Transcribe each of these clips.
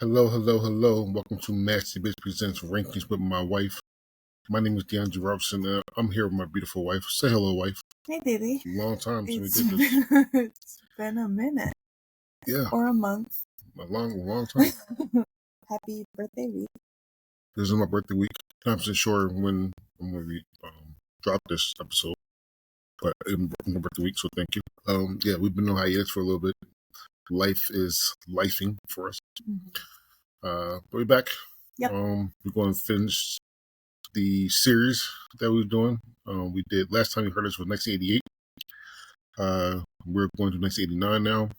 Hello, hello, hello, and welcome to Nasty Bitch Presents Rankings with my wife. My name is DeAndre Robertson, and I'm here with my beautiful wife. Say hello, wife. Hey, Diddy. Long time since we did this. It's been a minute. Yeah. Or a month. A long time. Happy birthday week. This is my birthday week. I'm not sure when I'm going to drop this episode, but it's my birthday week, so thank you. Yeah, we've been on hiatus for a little bit. Life is lifing for us. Mm-hmm. But we're back. Yep. We're going to finish the series that we were doing. We did last time you heard us was 1988. We're going to 1989 now.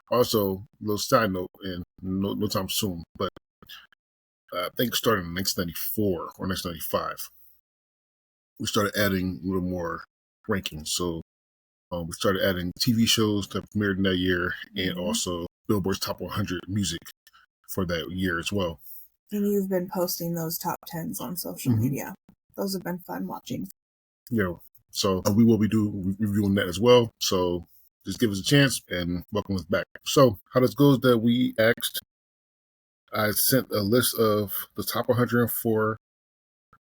Also, a little side note, and no time soon, but I think starting in 1994 or 1995, we started adding a little more rankings. So we started adding TV shows that premiered in that year, and also Billboard's Top 100 music for that year as well. And you've been posting those top 10s on social media. Those have been fun watching. Yeah. So we will be reviewing that as well. So just give us a chance and welcome us back. So how this goes that we asked, I sent a list of the top 104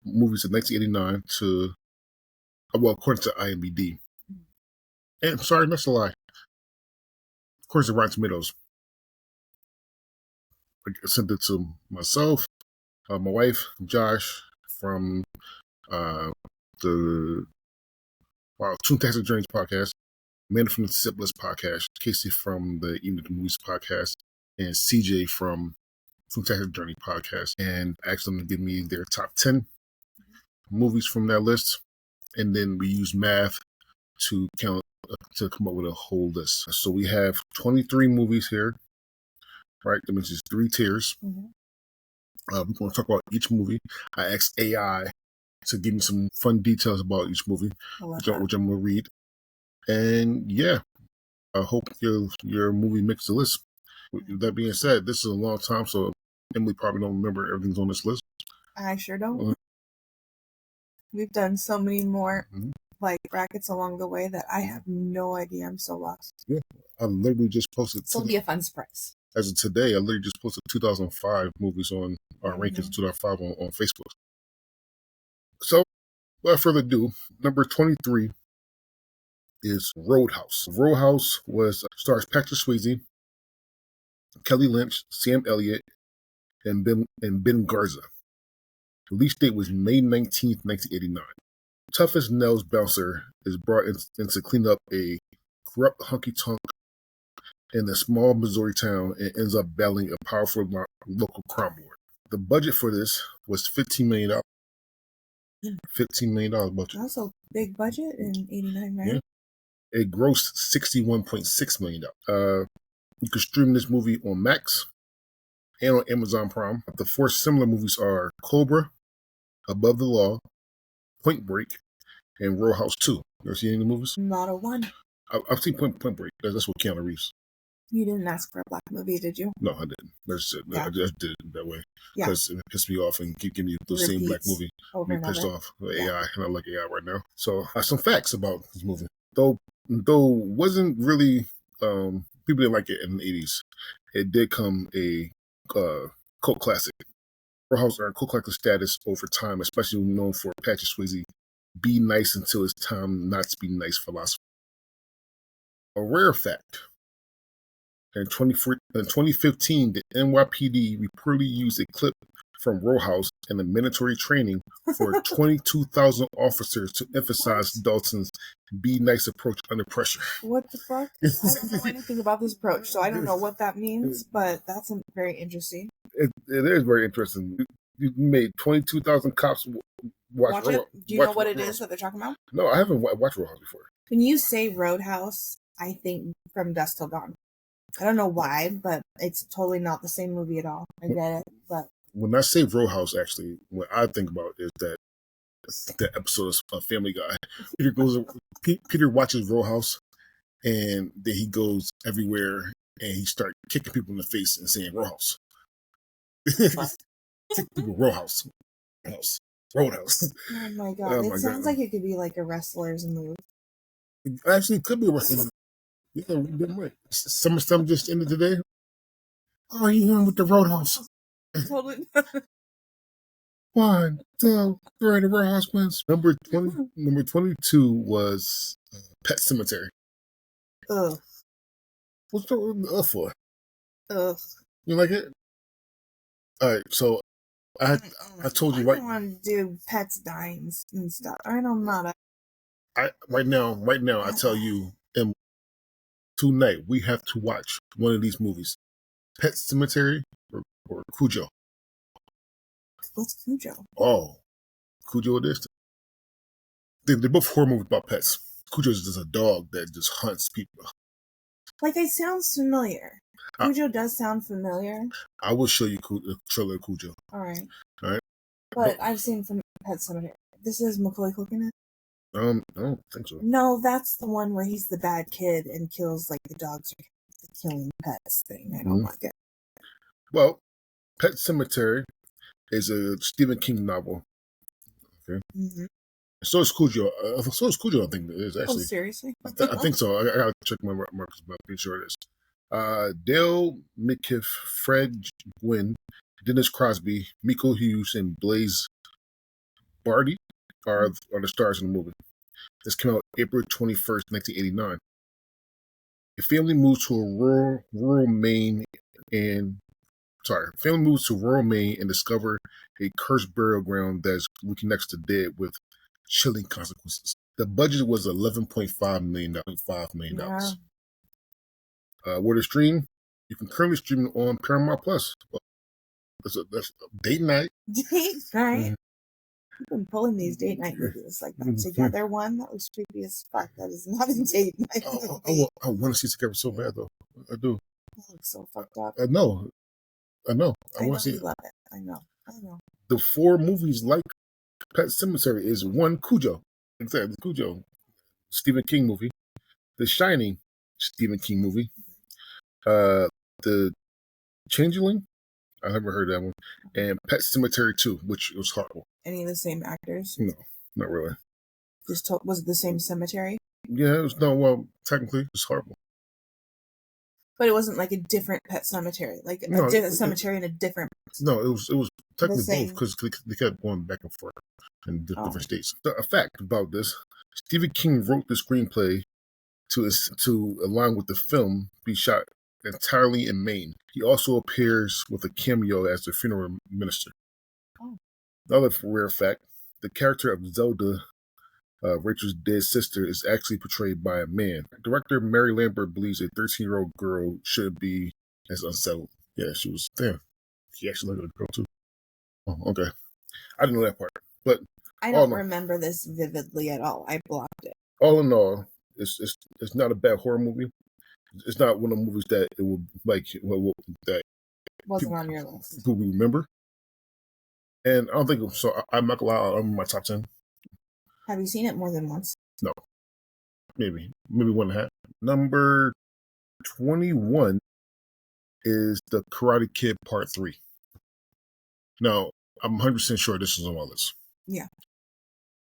movies of 1989 to, well, according to IMDb. And sorry, that's a lie. According to Rotten Tomatoes. I sent it to myself, my wife, Josh, from the Toontastic Journeys podcast, Amanda from the Sibless podcast, Casey from the Evening the Movies podcast, and CJ from Toontastic Journey podcast, and asked them to give me their top 10 movies from that list, and then we use math to count to come up with a whole list. So we have 23 movies here, right? That means it's 3 tiers. We're going to talk about each movie. I asked AI to give me some fun details about each movie, which I'm going to read. And yeah, I hope your movie makes the list. With that being said, this is a long time, so Emily probably don't remember everything's on this list. I sure don't. We've done so many more brackets along the way that I have no idea. I'm so lost. Yeah, I literally just posted. It'll be a fun surprise. As of today, I literally just posted 2005 movies on our rankings 2005 on Facebook. So, without further ado, number 23 is Roadhouse. Roadhouse stars Patrick Swayze, Kelly Lynch, Sam Elliott, and Ben Garza. Release date was May 19th, 1989. Toughest Nels bouncer is brought in to clean up a corrupt honky-tonk in a small Missouri town and ends up battling a powerful local crime lord. The budget for this was $15 million. $15 million budget. That's a big budget in 89, right? Yeah. It grossed $61.6 million. You can stream this movie on Max and on Amazon Prime. The 4 similar movies are Cobra, Above the Law, Point Break, and Roadhouse 2. You ever seen any of the movies? Not a one. I've seen Point Break. That's what Keanu Reeves. You didn't ask for a black movie, did you? No, I didn't. I just did it that way. Yeah. Because it pissed me off and keep giving me the same black movie. Over me pissed off with AI, and I like AI right now. So I have some facts about this movie. Though wasn't really, people didn't like it in the 80s. It did come a cult classic. Roadhouse earned cult classic status over time, especially known for Patrick Swayze be nice until it's time not to be nice philosophy. A rare fact. In 2015, the NYPD reportedly used a clip from Roadhouse in the mandatory training for 22,000 officers to emphasize Dalton's be nice approach under pressure. What the fuck? I don't know anything about this approach, so I don't know what that means, but that's very interesting. It is very interesting. You made 22,000 cops watch it. Do you know what it is that they're talking about? No, I haven't watched Roadhouse before. When you say Roadhouse, I think From Dusk Till Dawn. I don't know why, but it's totally not the same movie at all. I get it, but when I say Roadhouse, actually, what I think about is that episode of Family Guy. Peter watches Roadhouse, and then he goes everywhere, and he starts kicking people in the face and saying Roadhouse. Kick people, Roadhouse. Roadhouse. Oh my god! It sounds like it could be like a wrestler's move. It actually could be a wrestler's move. Yeah, right. Some just ended today. Oh, you in with the Roadhouse? Totally. 1, 2, 3, the Roadhouse wins. Number 22 was Pet Sematary. Ugh. What's the for? Ugh. You like it? All right, so I told you I right. don't want to do pets dying and stuff. I'm not. Right now, I tell you, tonight we have to watch one of these movies: Pet Sematary or Cujo. What's Cujo? Oh, Cujo it is. They're both horror movies about pets. Cujo is just a dog that just hunts people. Like, it sounds familiar. Cujo does sound familiar. I will show you the trailer of Cujo. All right. All right. But I've seen from Pet Sematary. This is Macaulay Culkin. I don't think so. No, that's the one where he's the bad kid and kills like the dogs or the killing pets thing. I don't like it. Well, Pet Sematary is a Stephen King novel. Okay. Mm-hmm. So is Cujo. I think it is actually. Oh, seriously? I think so. I gotta check my markers, but I'm pretty sure it is. Dale McKiff, Fred Gwynn, Dennis Crosby, Miko Hughes, and Blaze Barty are the stars in the movie. This came out April 21st, 1989. A family moves to rural Maine and discover a cursed burial ground that reconnects the dead with chilling consequences. The budget was $11.5 million. Yeah. Where to stream? You can currently stream it on Paramount Plus. That's date night. Date night? You've been pulling these date night movies like that Together one. That was creepy as fuck. That is not a date night movie. I want to see Together so bad, though. I do. That looks so fucked up. I know. I want to see it. Love it. I know. The 4 movies like Pet Sematary is 1, Cujo. Exactly, Cujo. Stephen King movie. The Shining, Stephen King movie. The Changeling, I never heard that one. And Pet Sematary 2, which was horrible. Any of the same actors? No, not really. Was it the same cemetery? Yeah, it was well, technically, it's horrible. But it wasn't like a different Pet Cemetery, like a different cemetery in a different. No, it was technically both because they kept going back and forth in different states. So a fact about this: Stephen King wrote the screenplay to align with the film be shot entirely in Maine. He also appears with a cameo as the funeral minister. Oh. Another rare fact: the character of Zelda, Rachel's dead sister, is actually portrayed by a man. Director Mary Lambert believes a 13-year-old girl shouldn't be as unsettled. Yeah, she was. Damn, she actually looked like a girl too. Oh, okay. I didn't know that part, but I don't remember this vividly at all. I blocked it. All in all, it's not a bad horror movie. It's not one of the movies that it will like that wasn't on your list. People remember, and I don't think so. I'm not gonna lie, I'm in my top 10. Have you seen it more than once? No, maybe 1.5. Number 21 is the Karate Kid Part 3. Now, I'm 100% sure this is on my list. Yeah.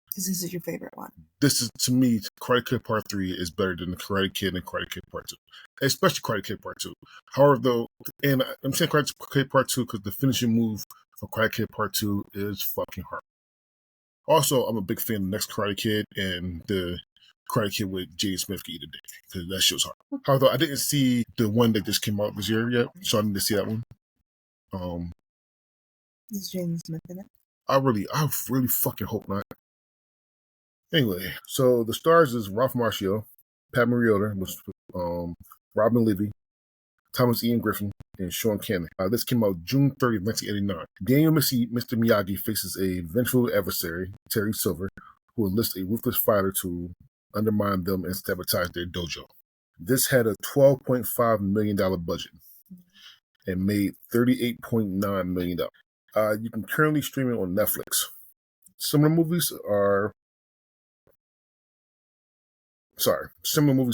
Because this is your favorite one. This is, to me, Karate Kid Part 3 is better than the Karate Kid and Karate Kid Part 2. Especially Karate Kid Part 2. However, though, and I'm saying Karate Kid Part 2 because the finishing move for Karate Kid Part 2 is fucking hard. Also, I'm a big fan of the next Karate Kid and the Karate Kid with Jaden Smith can eat a dick because that show's hard. Although I didn't see the one that just came out this year yet, so I need to see that one. Is Jaden Smith in it? I really fucking hope not. Anyway, so the stars is Ralph Macchio, Pat Morita, Robin Levy, Thomas Ian Griffin, and Sean Cannon. This came out June 30th, 1989. Daniel Mr. Miyagi faces a vengeful adversary, Terry Silver, who enlists a ruthless fighter to undermine them and sabotage their dojo. This had a $12.5 million budget and made $38.9 million. You can currently stream it on Netflix. Similar movies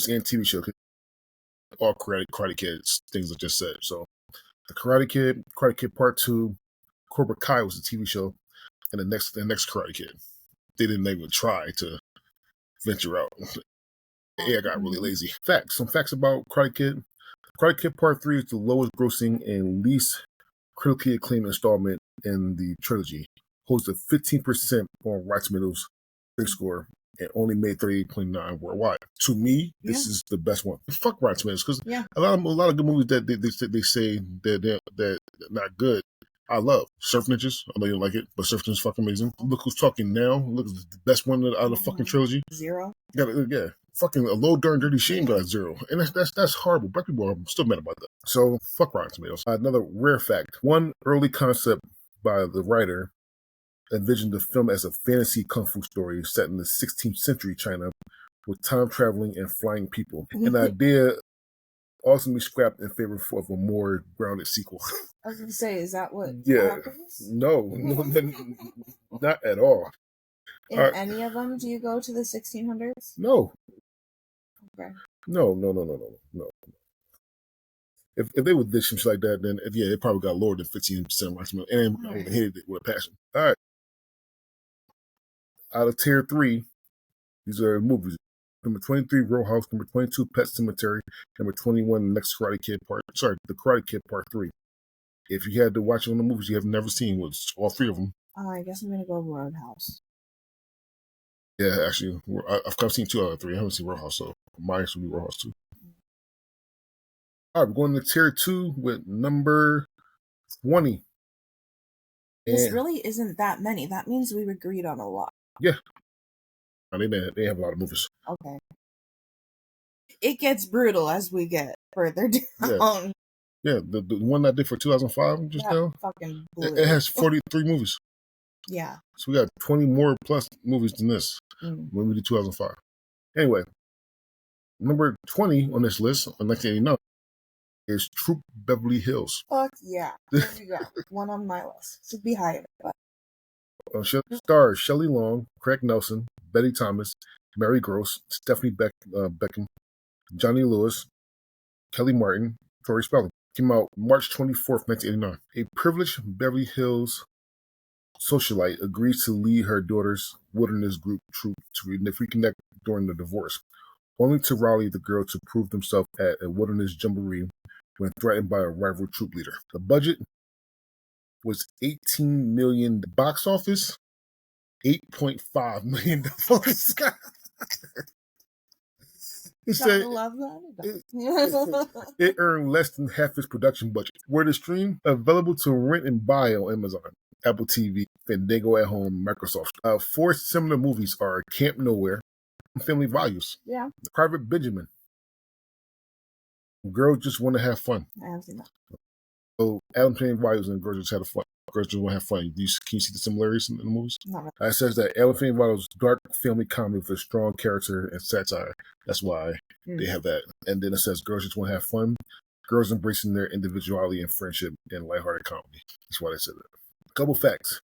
and TV shows, all Karate Kids, things I just said. So, the Karate Kid Part 2, Cobra Kai was a TV show, and the next Karate Kid. They didn't even try to venture out. AI got really lazy. Some facts about Karate Kid. Karate Kid Part 3 is the lowest grossing and least critically acclaimed installment in the trilogy. Holds a 15% on Rotten Tomatoes score and only made 38.9 worldwide. To me, this is the best one. Fuck Rotten Tomatoes, because a lot of good movies that they say that they're not good. I love Surf Ninjas. I know you don't like it, but Surf Ninjas is fucking amazing. Look Who's Talking Now. Look, the best one out of the fucking trilogy. Zero. Yeah. Fucking A Low Darn Dirty Shame got a 0. And that's horrible. Black people are still mad about that. So, fuck Rotten Tomatoes. Another rare fact. One early concept by the writer envisioned the film as a fantasy kung fu story set in the 16th century China with time traveling and flying people. An idea ultimately scrapped in favor of a more grounded sequel. I was going to say, is that what happens? No, not at all. In any of them, do you go to the 1600s? No. Okay. No. If they would ditch some shit like that, then it probably got lower than 15% maximum, and I would have hated it with a passion. All right. Out of tier 3, these are movies. Number 23, Roadhouse. Number 22, Pet Sematary. Number 21, The Karate Kid Part 3. If you had to watch one of the movies you have never seen, was all 3 of them. I guess I'm gonna go Roadhouse. Yeah, actually, I've seen 2 out of 3. I haven't seen Roadhouse, so mine should be Roadhouse too. All right, we're going to tier 2 with number 20. This really isn't that many. That means we've agreed on a lot. Yeah. They have a lot of movies. Okay. It gets brutal as we get further down. Yeah, the one I did for 2005 just now. Fucking it has 43 movies. Yeah. So we got 20 more plus movies than this when we did 2005. Anyway, number 20 on this list, on 1989, is Troop Beverly Hills. Fuck yeah. There you go. One on my list. Should be higher, but stars Shelley Long, Craig Nelson, Betty Thomas, Mary Gross, Stephanie Beckham, Johnny Lewis, Kelly Martin, Tori Spelling. Came out March 24th, 1989. A privileged Beverly Hills socialite agrees to lead her daughter's wilderness group troop to reconnect during the divorce, only to rally the girl to prove themselves at a wilderness jamboree when threatened by a rival troop leader. The budget was $18 million. Box office, $8.5 million. He said it earned less than half its production budget. Where to stream? Available to rent and buy on Amazon, Apple TV, Fandango at Home, Microsoft. 4 similar movies are Camp Nowhere, Family Values, Private Benjamin, Girls Just Want to Have Fun. I haven't seen that. So Adam Family Values and Girls Just Had Fun. Girls Just Want to Have Fun. Can you see the similarities in the movies? Not really. It says that Adam Family Values dark family comedy with a strong character and satire. That's why they have that. And then it says Girls Just Want to Have Fun. Girls embracing their individuality and friendship and lighthearted comedy. That's why they said that. A couple facts.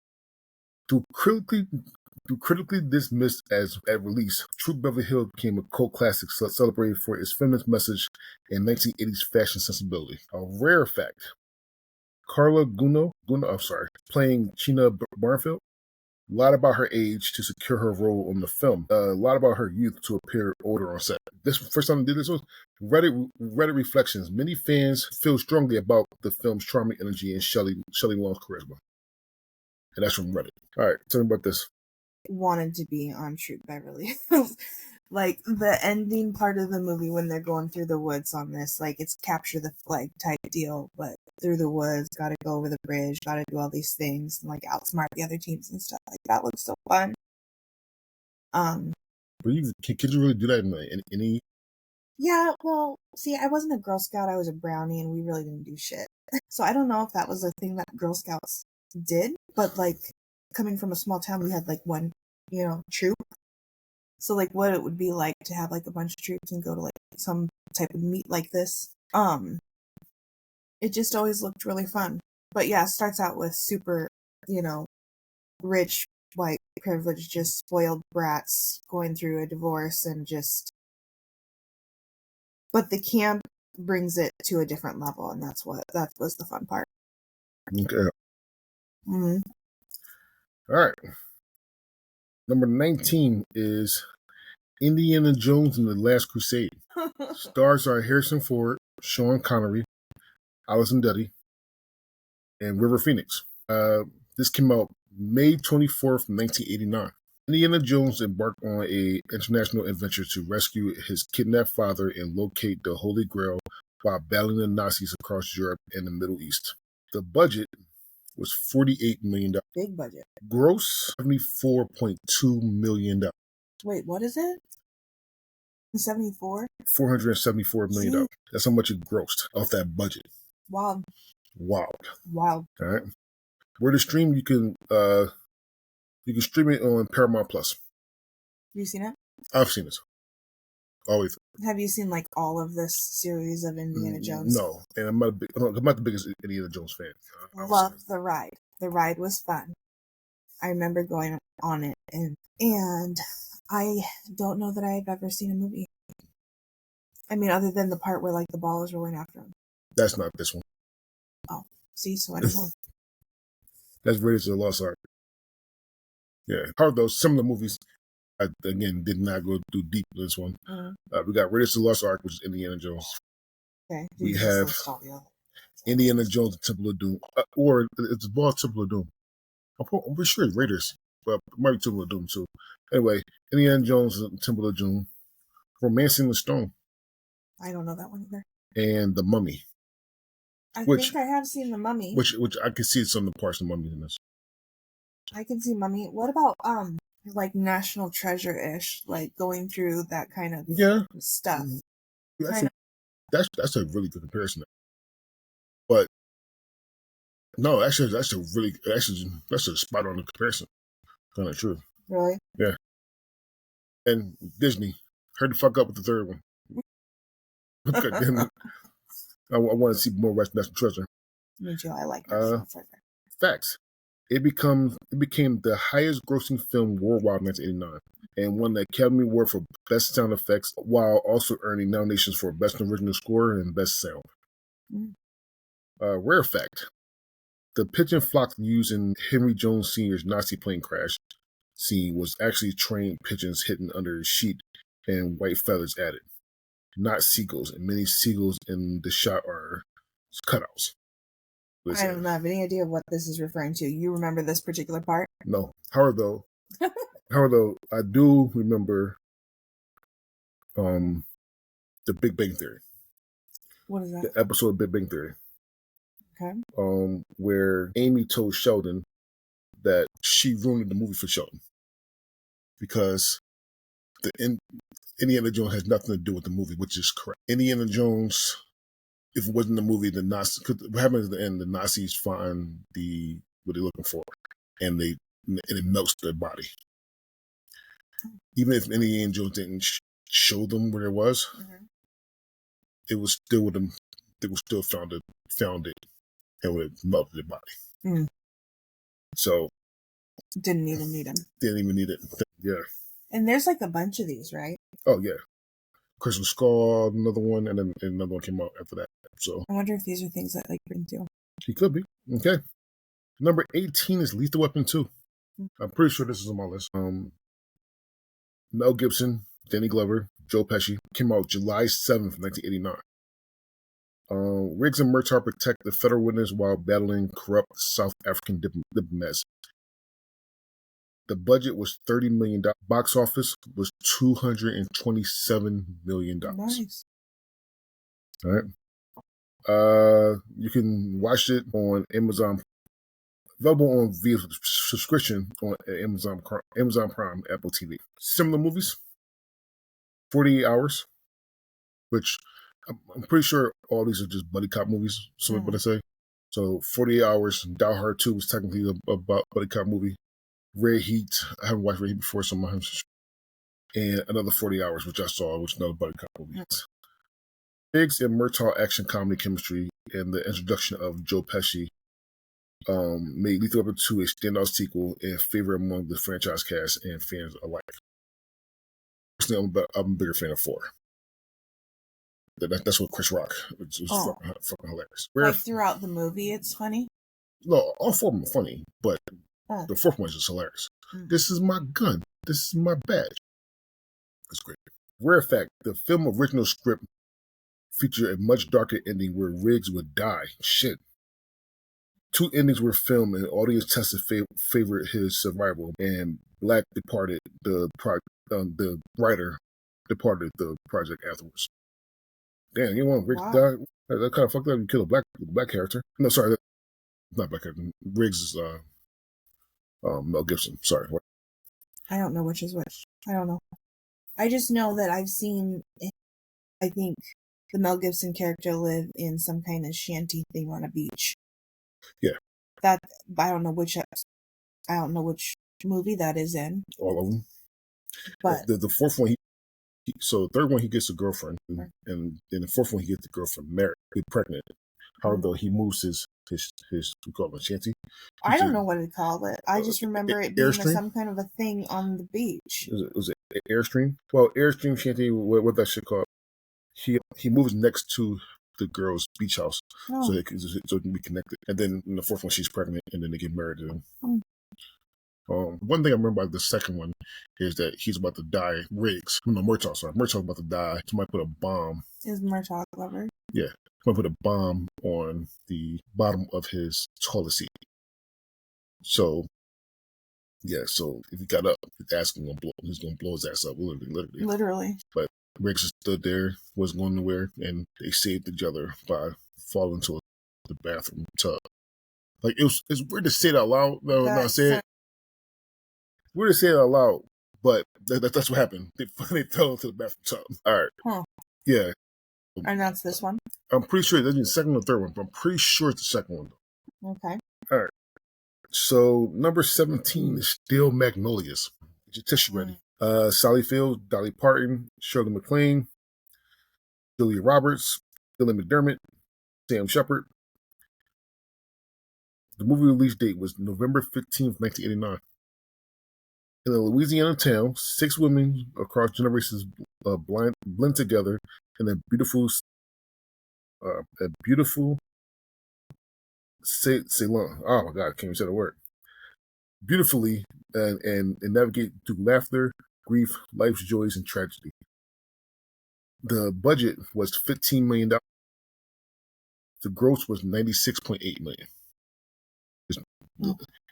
Through critically dismissed at release, Troop Beverly Hills became a cult classic celebrated for its feminist message and 1980s fashion sensibility. A rare fact. Carla Guno, playing China Barnfield, lied about her age to secure her role on the film. Lied about her youth to appear older on set. This first time I did this was Reddit reflections. Many fans feel strongly about the film's charming energy and Shelley Long's charisma. And that's from Reddit. All right, tell me about this. Wanted to be on Troop Beverly Hills. Like, the ending part of the movie when they're going through the woods on this, like, it's capture the flag type deal, but through the woods, gotta go over the bridge, gotta do all these things, and, like, outsmart the other teams and stuff. Like, that looks so fun. But could you really do that in any? Yeah, well, see, I wasn't a Girl Scout, I was a brownie, and we really didn't do shit. So I don't know if that was a thing that Girl Scouts did, but, like, coming from a small town, we had, like, one, troop. So, like, what it would be like to have, like, a bunch of troops and go to, like, some type of meet like this. It just always looked really fun. But, yeah, it starts out with super, rich, white, privileged, just spoiled brats going through a divorce and just... But the camp brings it to a different level, and that was the fun part. Okay. All right. Number 19 is Indiana Jones and the Last Crusade. Stars are Harrison Ford, Sean Connery, Allison Duddy, and River Phoenix. This came out May 24th, 1989. Indiana Jones embarked on an international adventure to rescue his kidnapped father and locate the Holy Grail while battling the Nazis across Europe and the Middle East. The budget was $48 million. Big budget. Gross, $74.2 million. Wait, what is it? 74? $474 million. That's how much it grossed off that budget. Wild. Wild. Wild. All right. Where to stream, you can stream it on Paramount Plus. Have you seen it? I've seen it. Always. Have you seen like all of this series of Indiana Jones? No, and I'm not the biggest Indiana Jones fan. Love the ride. The ride was fun. I remember going on it, and I don't know that I've ever seen a movie. I mean, other than the part where like the ball is rolling after him. That's not this one. Oh, see, so I don't know. That's Raiders of the Lost Ark. Yeah, however, though some of the movies, I again did not go too deep in this one. We got Raiders of the Lost Ark, which is Indiana Jones. Okay. We have Indiana Jones and Temple of Doom, or it's the Temple of Doom. I'm pretty sure it's Raiders, but it might be Temple of Doom too. Anyway, Indiana Jones and Temple of Doom, Romancing the Stone. I don't know that one either. And The Mummy. I think I have seen The Mummy. Which I can see some of the parts of The Mummy in this. I can see Mummy. What about like National Treasure-ish, like going through that kind of stuff? That's a really good comparison. But no, actually, that's a spot on the comparison. Kind of true. Really? Yeah. And Disney, hurry the fuck up with the third one. I want to see more National Treasure. Me too. I like National Treasure. Facts. It became the highest grossing film worldwide in 1989 and won the Academy Award for Best Sound Effects while also earning nominations for Best Original Score and Best Sound. Rare fact. The pigeon flock used in Henry Jones Sr.'s Nazi plane crash scene was actually trained pigeons hidden under a sheet and white feathers added, not seagulls, and many seagulls in the shot are cutouts. I don't have any idea what this is referring to. You remember this particular part? No. However, though, I do remember the Big Bang Theory. What is that? The episode of Big Bang Theory. Okay. Where Amy told Sheldon that she ruined the movie for Sheldon because Indiana Jones has nothing to do with the movie, which is correct. Indiana Jones, if it wasn't the movie, the Nazis, what happens at the end, the Nazis find what they're looking for, and it melts their body. Even if Indiana Jones didn't show them where it was, it was still with them. They would still found it, and would have melted their body. So didn't even need them. Didn't even need it. Yeah. And there's like a bunch of these, right? Oh yeah. Crystal Skull, another one, and then another one came out after that. So I wonder if these are things that like you're into. He could be. Okay. Number 18 is Lethal Weapon 2. I'm pretty sure this is on my list. Mel Gibson, Danny Glover, Joe Pesci. Came out July 7th, 1989. Riggs and Murtaugh protect the federal witness while battling corrupt South African diplomats. The budget was $30 million. Box office was $227 million. Nice. All right. You can watch it on Amazon. Available on via subscription on Amazon Prime, Apple TV. Similar movies. 48 Hours, which I'm pretty sure all these are just buddy cop movies. So what I say. So 48 Hours. Die Hard 2 was technically about buddy cop movie. Red Heat. I haven't watched Red Heat before, so I'm and another 40 Hours, which I saw, which is another buddy cop movie. Riggs and Murtaugh action comedy chemistry and the introduction of Joe Pesci made Lethal Weapon 2 a standout sequel and favorite among the franchise cast and fans alike. Personally, I'm a bigger fan of 4. That's what Chris Rock. It's fucking hilarious. Like throughout the movie, it's funny? No, all 4 of them are funny, but the 4th one is just hilarious. This is my gun. This is my badge. That's great. Rare fact, the film original script featured a much darker ending where Riggs would die. Shit. 2 endings were filmed, and audience tested favored his survival. And Black departed the writer departed the project afterwards. Damn, you want Riggs to die? That kind of fucked up. You kill a black character. No, sorry, not black character. Riggs is Mel Gibson. Sorry. I don't know which is which. I don't know. I just know that I've seen, I think, the Mel Gibson character live in some kind of shanty thing on a beach. Yeah. That I don't know which movie that is in. All of them. But the fourth one, so the third one he gets a girlfriend, and in the fourth one he gets the girlfriend married, pregnant. However, he moves his we call it a shanty. I don't know what to call it. I just remember it being some kind of a thing on the beach. Was it Airstream? Well, Airstream shanty, what that shit called? He moves next to the girl's beach house, so it can be connected. And then in the fourth one, she's pregnant, and then they get married. One thing I remember about the second one is that he's about to die. Riggs, no, Murtaugh, sorry, Murtaugh's about to die. Somebody put a bomb. Is Murtaugh clever? Yeah, somebody put a bomb on the bottom of his toilet seat. So, yeah, so if he got up, his ass he's gonna blow his ass up, literally. But Riggs just stood there, wasn't going nowhere, and they saved each other by falling into the bathroom tub. Like it's weird to say it out loud. No, not say it. Weird to say it out loud, but that's what happened. They fell into the bathroom tub. All right. Huh. Yeah. And that's this one? I'm pretty sure that's the second or third one, but I'm pretty sure it's the second one, though. Okay. All right. So, number 17 is still Magnolias. Get your tissue ready. Sally Fields, Dolly Parton, Shirley MacLaine, Julia Roberts, Dylan McDermott, Sam Shepard. The movie release date was November 15th, 1989. In a Louisiana town, 6 women across generations blend together in a beautiful salon. Oh my God, I can't even say the word. Beautifully and navigate through laughter, grief, life's joys, and tragedy. The budget was $15 million. The gross was $96.8 million.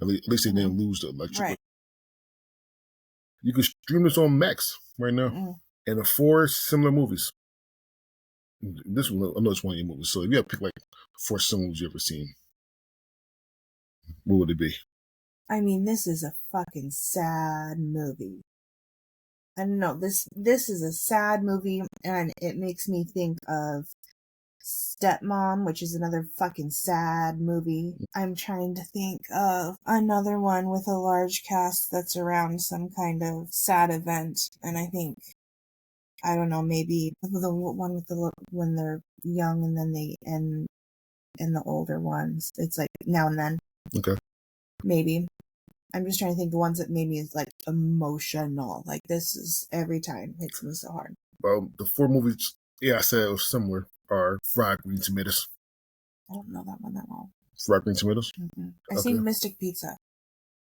At least they didn't lose the electric. Right. You can stream this on Max right now. And the 4 similar movies. This one, I know it's one of your movies. So if you have to pick like 4 similar movies you've ever seen, what would it be? I mean, this is a fucking sad movie. I don't know. This is a sad movie, and it makes me think of Stepmom, which is another fucking sad movie. I'm trying to think of another one with a large cast that's around some kind of sad event, and I think, I don't know, maybe the one with when they're young and then they end, and the older ones. It's like Now and Then. Okay. Maybe. I'm just trying to think the ones that made me like emotional. Like this is every time hits me so hard. Well, the 4 movies, I said it was similar, are Fried Green Tomatoes. I don't know that one that well. Fried Green Tomatoes? Mm-hmm. I've seen Mystic Pizza.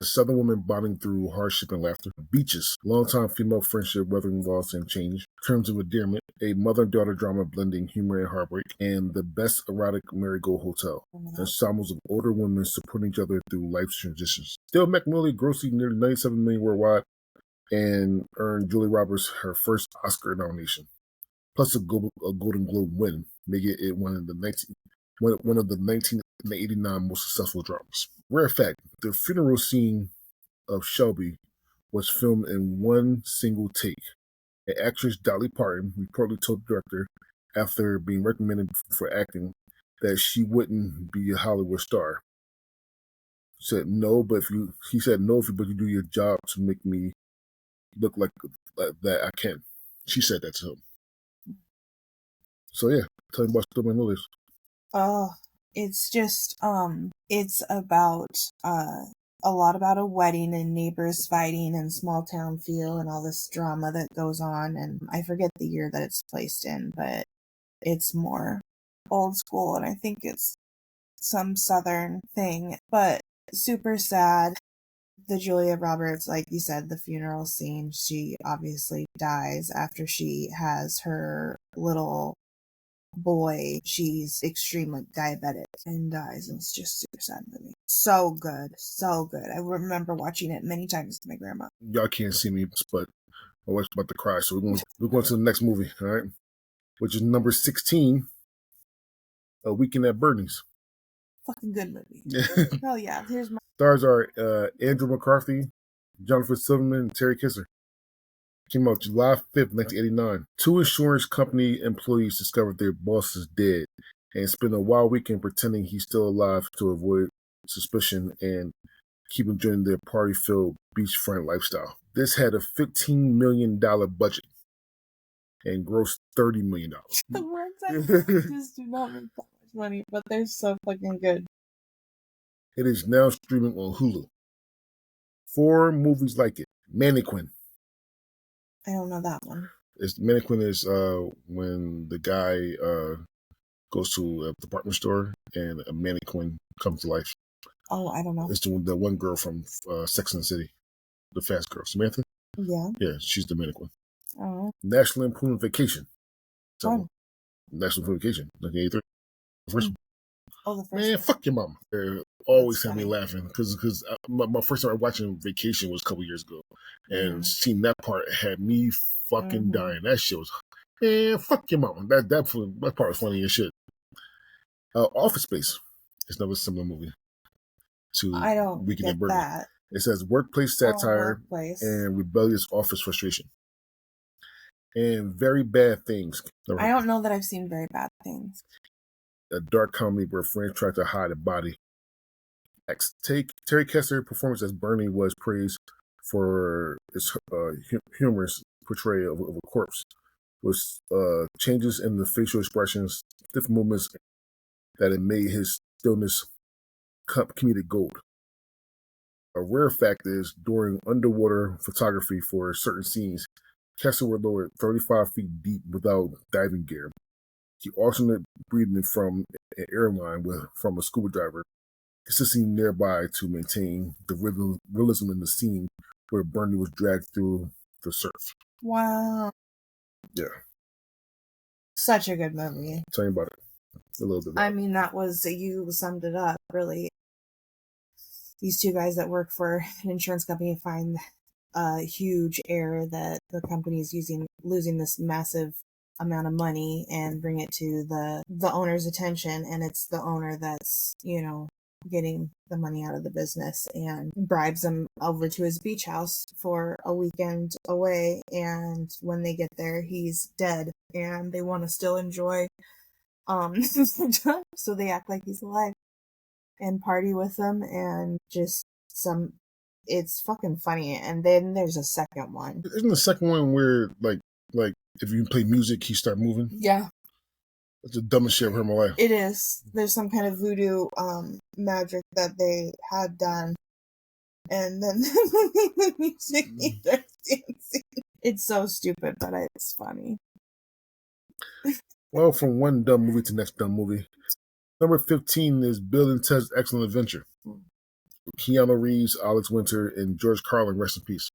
A Southern woman bonding through hardship and laughter. Beaches. Longtime female friendship, weathering loss and change. Terms of endearment. A mother-daughter drama blending humor and heartbreak. And The Best Erotic Marigold Hotel. Ensembles of older women supporting each other through life's transitions. Still, Magnolia grossing nearly $97 million worldwide and earned Julia Roberts her first Oscar nomination, plus a Golden Globe win, making it one of the 1989 most successful dramas. Rare fact, the funeral scene of Shelby was filmed in one single take. And actress Dolly Parton reportedly told the director, after being recommended for acting, that she wouldn't be a Hollywood star. He said no, but if you do your job to make me look like that, I can. She said that to him. So yeah, tell me about Still Magnolias. It's just it's about a lot about a wedding and neighbors fighting and small town feel and all this drama that goes on, and I forget the year that it's placed in, but it's more old school, and I think it's some southern thing, but super sad. The Julia Roberts, like you said, the funeral scene, she obviously dies after she has her little boy, she's extremely diabetic and dies, and it's just super sad movie. So good, so good. I remember watching it many times with my grandma. Y'all can't see me, but my wife's about to cry, so we're going to the next movie, all right? Which is number 16, A Weekend at Bernie's. Fucking good movie. Hell yeah. Here's my Stars are Andrew McCarthy, Jonathan Silverman, and Terry Kisser. Came out July 5th, 1989. Two insurance company employees discovered their boss is dead and spend a wild weekend pretending he's still alive to avoid suspicion and keep enjoying their party-filled beachfront lifestyle. This had a $15 million budget and grossed $30 million. the words I just do not make that much money, but they're so fucking good. It is now streaming on Hulu. 4 movies like it. Mannequin. I don't know that one. Mannequin is when the guy goes to a department store and a mannequin comes to life. Oh, I don't know. It's the one girl from Sex and the City, the fast girl, Samantha. Yeah. Yeah, she's the mannequin. Oh. National Lampoon Vacation. Fun. National Lampoon Vacation, 1983. The first one. Oh, the first Man, one. fuck your mama. They always That's had me funny. laughing because my first time watching Vacation was a couple years ago, and seeing that part had me fucking dying. That shit was, man, fuck your mama. That part was funny as shit. Office Space is another similar movie to I don't Weekend get at Bernie. that. It says workplace satire Workplace. and rebellious office frustration. And Very Bad Things. I don't know that I've seen Very Bad Things. A dark comedy where friends try to hide a body. Terry Kesser's performance as Bernie was praised for his humorous portrayal of a corpse, with changes in the facial expressions, stiff movements that it made his stillness comedic gold. A rare fact is, during underwater photography for certain scenes, Kessler would lower 35 feet deep without diving gear. He alternated breathing from an airline from a scuba diver, consisting nearby to maintain the realism in the scene where Bernie was dragged through the surf. Wow. Yeah. Such a good movie. Tell me about it. A little bit. I mean, you summed it up, really. These two guys that work for an insurance company find a huge error that the company is losing this massive amount of money and bring it to the owner's attention, and it's the owner that's, getting the money out of the business and bribes them over to his beach house for a weekend away, and when they get there he's dead and they want to still enjoy so they act like he's alive and party with them, and just it's fucking funny. And then there's a second one. Isn't the second one where like if you play music he start moving? Yeah. That's the dumbest shit I've heard in my life. It is. There's some kind of voodoo magic that they had done, and then the music he starts dancing. It's so stupid, but it's funny. Well, from one dumb movie to the next dumb movie. Number 15 is Bill and Ted's Excellent Adventure. Keanu Reeves, Alex Winter, and George Carlin, rest in peace.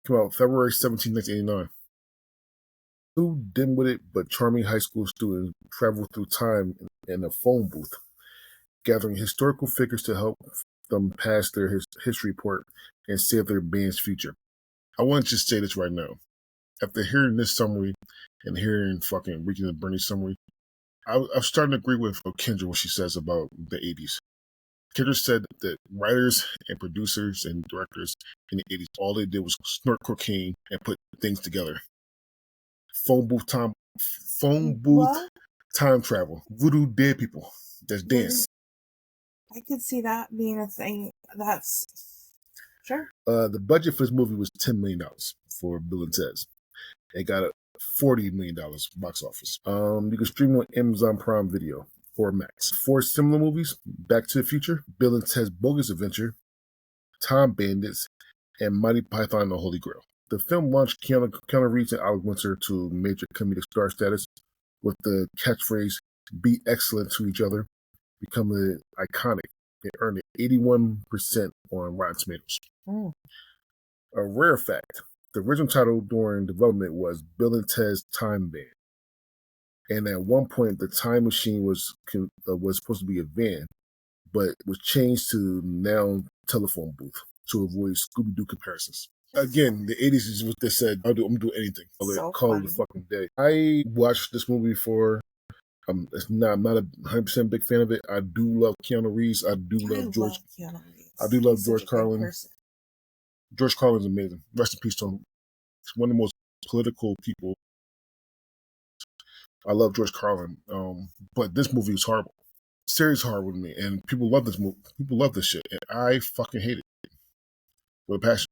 Came out February 17, 1989. Two dim-witted but charming high school students travel through time in a phone booth, gathering historical figures to help them pass their history report and save their band's future. I want to just say this right now. After hearing this summary and hearing fucking Weekend at Bernie's summary, I'm starting to agree with Kendra what she says about the 80s. Kendra said that writers and producers and directors in the 80s, all they did was snort cocaine and put things together. Phone booth time travel. Voodoo dead people. That's dance. I could see that being a thing. That's sure. The budget for this movie was $10 million for Bill and Ted's. It got a $40 million box office. You can stream on Amazon Prime Video or Max. 4 similar movies: Back to the Future, Bill and Ted's Bogus Adventure, Time Bandits, and Mighty Python and the Holy Grail. The film launched Keanu Reeves and Alex Winter to major comedic star status with the catchphrase, "Be excellent to each other," becoming iconic. It earned 81% on Rotten Tomatoes. A rare fact: the original title during development was Bill and Ted's Time Band. And at one point, the time machine was supposed to be a van, but was changed to now telephone booth to avoid Scooby Doo comparisons. Again, the 80s is what they said. I'm gonna do anything. Call it a fucking day. I watched this movie before. I'm not a 100% big fan of it. I do love Keanu Reeves. I do love George. Keanu Reeves. I do love George Carlin. George Carlin's amazing. Rest in peace to him. He's one of the most political people. I love George Carlin. But this movie is horrible. Serious horrible to me. And people love this movie. People love this shit. And I fucking hate it. With a passion.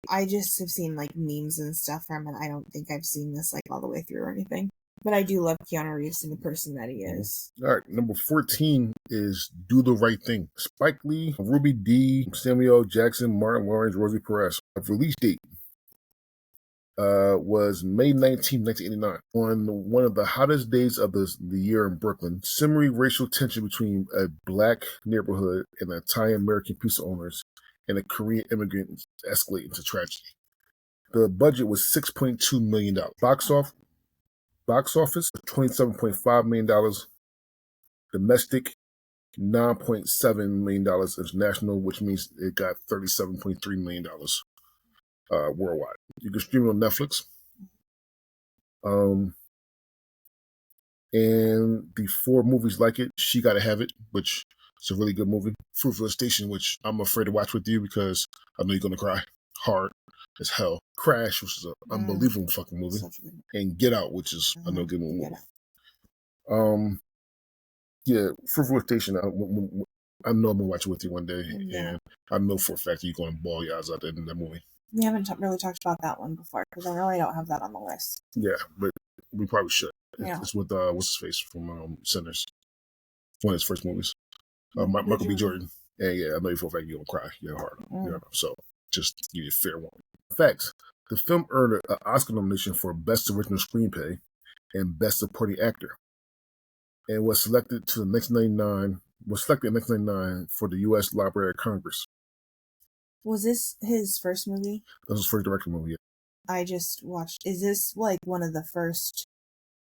I just have seen like memes and stuff from it. I don't think I've seen this like all the way through or anything. But I do love Keanu Reeves and the person that he is. All right, number 14 is Do the Right Thing. Spike Lee, Ruby Dee, Samuel Jackson, Martin Lawrence, Rosie Perez. The release date was May 19, 1989. On one of the hottest days of the year in Brooklyn, simmering racial tension between a black neighborhood and Italian-American pizza owners and a Korean immigrant escalate into tragedy. The budget was $6.2 million. Box office, $27.5 million. Domestic, $9.7 million. International, which means it got $37.3 million worldwide. You can stream it on Netflix. And the 4 movies like it, She Gotta Have It, which is a really good movie. Fruitvale Station, which I'm afraid to watch with you because I know you're going to cry hard as hell. Crash, which is an unbelievable fucking movie. And Get Out, which is another good movie. Yeah, Fruitvale Station, I know I'm going to watch it with you one day. Yeah. And I know for a fact that you're going to bawl your eyes out there in that movie. We haven't really talked about that one before because I really don't have that on the list. Yeah, but we probably should. Yeah. It's with what's his face from Sinners, one of his first movies. Michael B. Jordan. And yeah, I know you for a fact you're gonna cry. You're hard. You know, so just give you a fair warning. Facts: the film earned an Oscar nomination for Best Original Screenplay and Best Supporting Actor, and was selected in 1999 for the U.S. Library of Congress. Was this his first movie? That was his first director movie. Yeah. I just watched. Is this like one of the first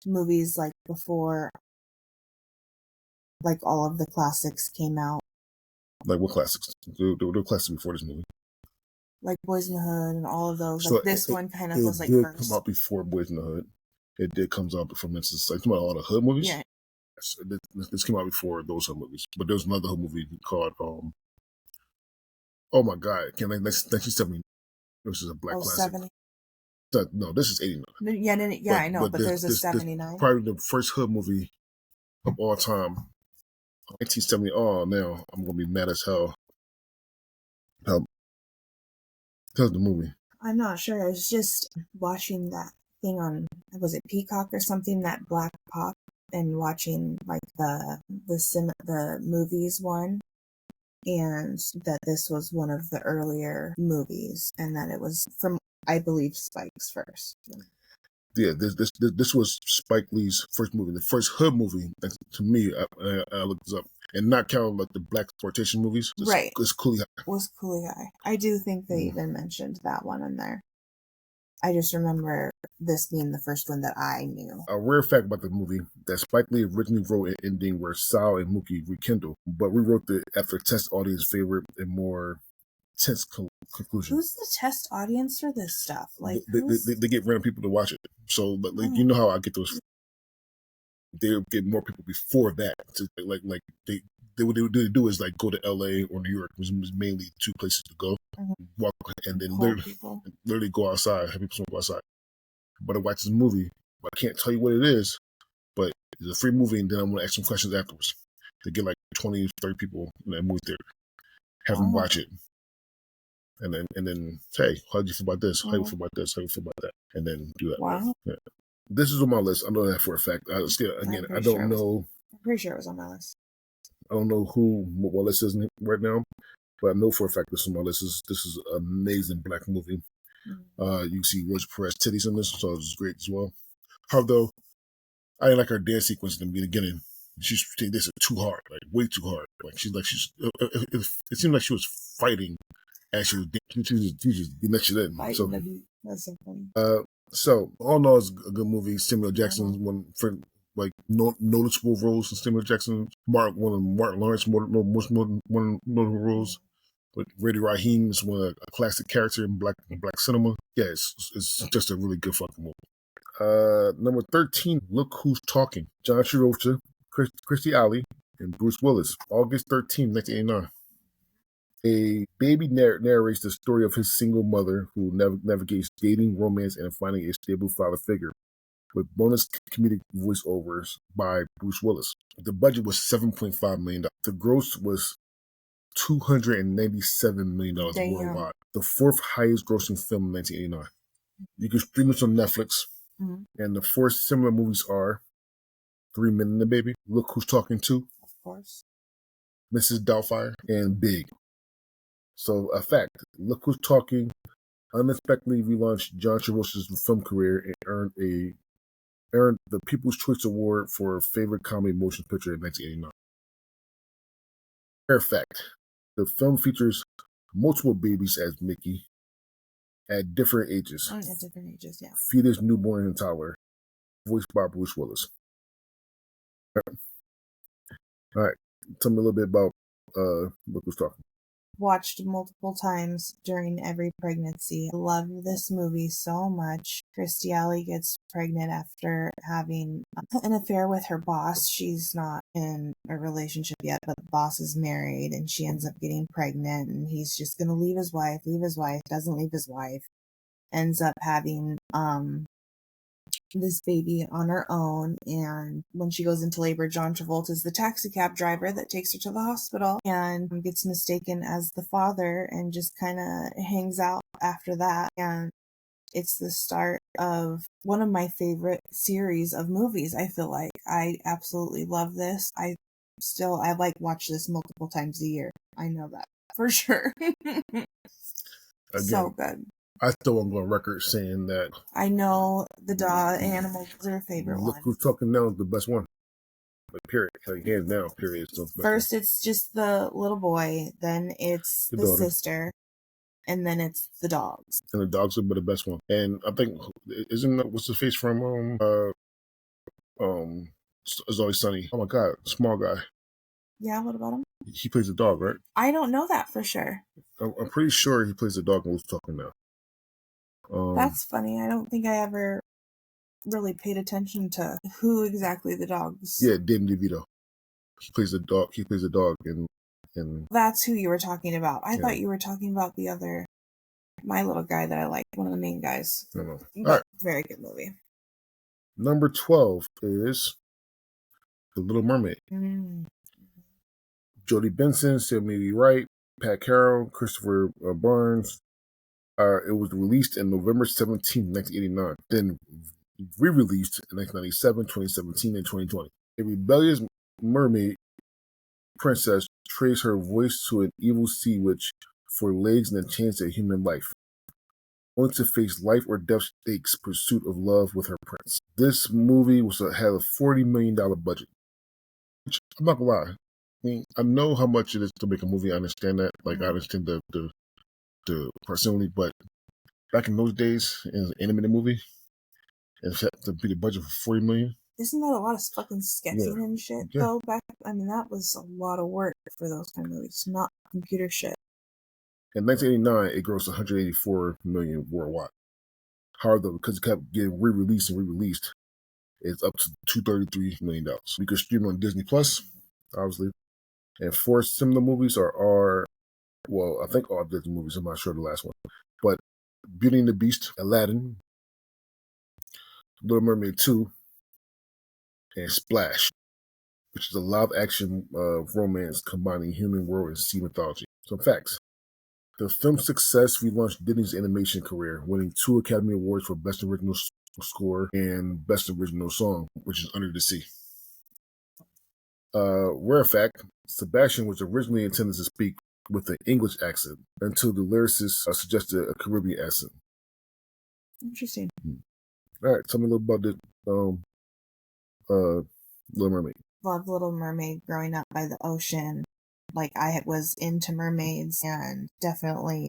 movies like before like all of the classics came out? Like what classics? There were classics before this movie. Like Boys in the Hood and all of those. So like this one kind of was like first. It did come out before Boys in the Hood. It did come out before, for instance, like all the Hood movies. Yeah. Yes, this came out before those Hood movies. But there was another Hood movie called oh my God, 1970. This is a black classic. 70. No, this is 89. Yeah, I know, but there's a 79. Probably the first Hood movie of all time. 1970. Oh, now I'm gonna be mad as hell. Tell the movie. I'm not sure. I was just watching that thing on, was it Peacock or something, that Black Pop, and watching like the movies one, and that this was one of the earlier movies, and that it was from, I believe, Spike's first. Yeah, this was Spike Lee's first movie, the first Hood movie. To me, I looked this up, and not counting like the black exploitation movies. Right, it's Coolie High. Was Coolie High. I do think they even mentioned that one in there. I just remember this being the first one that I knew. A rare fact about the movie that Spike Lee originally wrote an ending where Sal and Mookie rekindle, but rewrote it after test audience favorite and more tense conclusion. Who's the test audience for this stuff? Like they get random people to watch it. So like you know how I get those. They'll get more people before that. To, like what they do is like go to LA or New York, which was mainly 2 places to go. Walk and then literally go outside, have people smoke outside. But I watch this movie, but I can't tell you what it is. But it's a free movie, and then I'm gonna ask some questions afterwards. They get like 20, 30 people in that movie theater, have them watch it. And then hey, how do you feel about this? How do you feel about this? How do you feel about that? And then do that. Wow. Yeah. This is on my list. I know that for a fact. I don't know. I'm pretty sure it was on my list. I don't know what my list is right now, but I know for a fact this is on my list. This is an amazing black movie. You can see Rosie Perez titties in this, so it was great as well. Although I didn't like her dance sequence in the beginning. She's taking this too hard, like way too hard. Like it seemed like she was fighting. Actually, she just getting that shit in. So that's so funny. So all in all, it's a good movie. Samuel Jackson's one for like noticeable roles in Samuel Jackson. One of Martin Lawrence most notable roles. But Reddy Raheem is a classic character in black cinema. Yeah, it's just a really good fucking movie. Number 13, Look Who's Talking. John Travolta, Christy Alley, and Bruce Willis. August 13, 1989. A baby narrates the story of his single mother who navigates dating, romance, and finding a stable father figure, with bonus comedic voiceovers by Bruce Willis. The budget was $7.5 million. The gross was $297 million worldwide. The fourth highest grossing film in 1989. You can stream it on Netflix. Mm-hmm. And the four similar movies are 3 Men and a Baby, Look Who's Talking To, of course, Mrs. Doubtfire, and Big. So, a fact, Look Who's Talking unexpectedly relaunched John Travolta's film career and earned the People's Choice Award for Favorite Comedy Motion Picture in 1989. Rare fact, the film features multiple babies as Mickey at different ages. At different ages, yeah. Fetus, newborn, and toddler, voiced by Bruce Willis. All right, tell me a little bit about Look Who's Talking. Watched multiple times during every pregnancy. I love this movie so much. Christy Alley gets pregnant after having an affair with her boss. She's not in a relationship yet, but the boss is married and she ends up getting pregnant and he's just going to leave his wife, doesn't leave his wife, ends up having this baby on her own, and when she goes into labor, John Travolta is the taxi cab driver that takes her to the hospital and gets mistaken as the father and just kind of hangs out after that. And it's the start of one of my favorite series of movies. I feel like I absolutely love this. I like watch this multiple times a year. I know that for sure. Again, so good. I still want to go on record saying that I know the dog animals are her favorite one. Look Who's Talking Now is the best one. Like, period. Like, hands down, period. First, it's just the little boy, then it's the sister, and then it's the dogs. And the dogs are the best one. And I think, isn't that what's the face from It's Always Sunny? Oh my God, small guy. Yeah, what about him? He plays the dog, right? I don't know that for sure. I'm pretty sure he plays the dog in Who's Talking Now. That's funny. I don't think I ever really paid attention to who exactly the dogs. Yeah, Danny DeVito. He plays the dog. He plays the dog in. That's who you were talking about. I thought you were talking about the other, my little guy that I like, one of the main guys. I don't know. But all right. Very good movie. Number 12 is The Little Mermaid. Jodie Benson, Sammy Wright, Pat Carroll, Christopher Barnes. It was released on November 17, 1989. Then re-released in 1997, 2017, and 2020. A rebellious mermaid princess trades her voice to an evil sea witch for legs and a chance at human life, only to face life or death stakes pursuit of love with her prince. This movie had a $40 million budget. Which, I'm not gonna lie, I mean, I know how much it is to make a movie. I understand that. Like, I understand the personally, but back in those days, in an animated movie, and to be the budget for $40 million. Isn't that a lot of fucking sketching and shit though? I mean, that was a lot of work for those kind of movies, not computer shit. In 1989, it grossed $184 million worldwide. However, because it kept getting re-released, it's up to $233 million. We could stream on Disney Plus, obviously. And 4 similar movies are well, I think all Disney movies. I'm not sure the last one, but Beauty and the Beast, Aladdin, Little Mermaid 2, and Splash, which is a live-action romance combining human world and sea mythology. Some facts. The film's success relaunched Disney's animation career, winning 2 Academy Awards for Best Original Score and Best Original Song, which is Under the Sea. Rare fact, Sebastian was originally intended to speak with an English accent until the lyricist suggested a Caribbean accent. Interesting. All right, tell me a little about the Little Mermaid. Love Little Mermaid growing up by the ocean. Like, I was into mermaids and definitely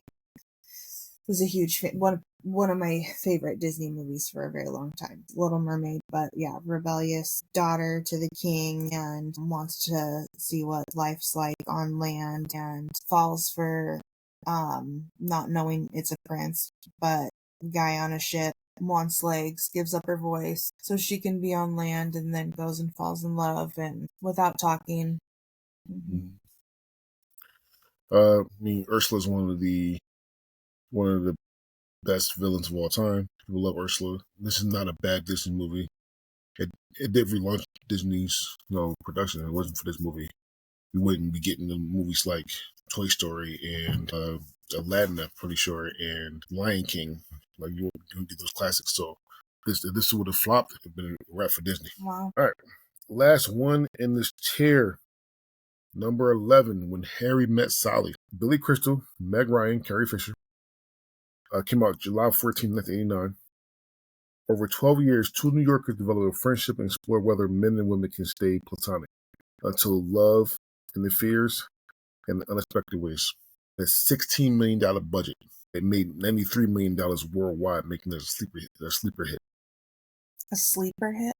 was a huge fan. One one of my favorite Disney movies for a very long time. Little Mermaid, but yeah, rebellious daughter to the king and wants to see what life's like on land and falls for not knowing it's a prince, but guy on a ship wants legs, gives up her voice so she can be on land, and then goes and falls in love and without talking. Mm-hmm. I mean, Ursula's one of the best villains of all time. People love Ursula. This is not a bad Disney movie. It did relaunch Disney's production. If it wasn't for this movie, we wouldn't be getting the movies like Toy Story and Aladdin, I'm pretty sure, and Lion King. Like you get those classics. So this would have flopped. It'd been a wrap for Disney. Wow. All right, last one in this tier. Number 11, When Harry Met Sally. Billy Crystal, Meg Ryan, Carrie Fisher. Came out July 14, 1989. Over 12 years, two New Yorkers develop a friendship and explore whether men and women can stay platonic until love interferes in unexpected ways. A $16 million budget. It made $93 million worldwide, making it a sleeper hit. A sleeper hit?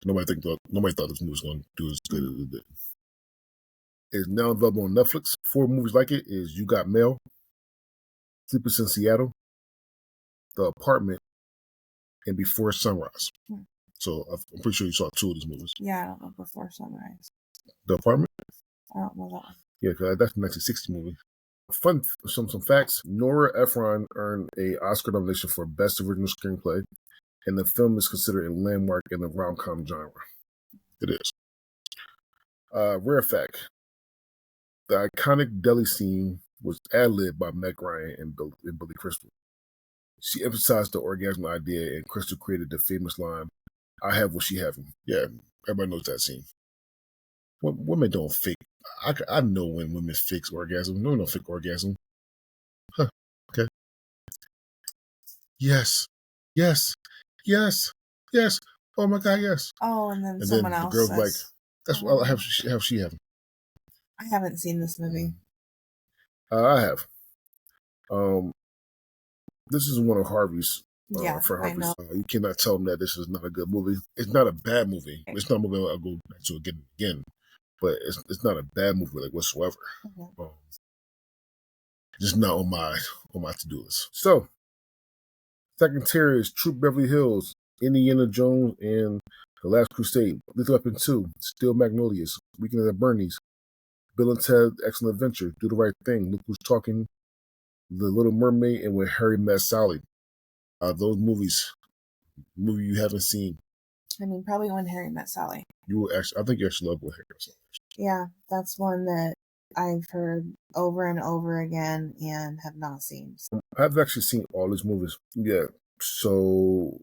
Nobody thought this movie was going to do as good as it did. It's now available on Netflix. 4 movies like it is You Got Mail, Sleepless in Seattle, The Apartment, and Before Sunrise. So I'm pretty sure you saw 2 of these movies. Yeah, I don't know Before Sunrise. The Apartment? I don't know that one. Yeah, because that's a 1960 movie. Some facts. Nora Ephron earned an Oscar nomination for Best Original Screenplay, and the film is considered a landmark in the rom-com genre. It is. Rare fact. The iconic deli scene was ad-libbed by Meg Ryan and Billy Crystal. She emphasized the orgasm idea, and Crystal created the famous line, "I have what she having." Yeah, everybody knows that scene. Women don't fake. I know when women fake orgasm. No, no fake orgasm. Huh. Okay. Yes. Yes. Yes. Yes. Oh my God, yes. Oh, and then someone else. The girl's like, "That's what I have she having." I haven't seen this movie. I have. This is one of Harvey's. Yeah, for I Harvey's. know. You cannot tell him that this is not a good movie. It's not a bad movie. It's not a movie I'll go back to again. But it's not a bad movie like whatsoever. Mm-hmm. Just not on my to-do list. So, second tier is Troop Beverly Hills, Indiana Jones, and The Last Crusade, Lethal Weapon 2, Steel Magnolias, Weekend at Bernie's, Bill and Ted Excellent Adventure, Do the Right Thing, Look Who's Talking, The Little Mermaid, and When Harry Met Sally. Those movies, movie you haven't seen. I mean, probably When Harry Met Sally. I think you actually love When Harry Met Sally. Yeah, that's one that I've heard over and over again and have not seen. I've actually seen all these movies. Yeah, so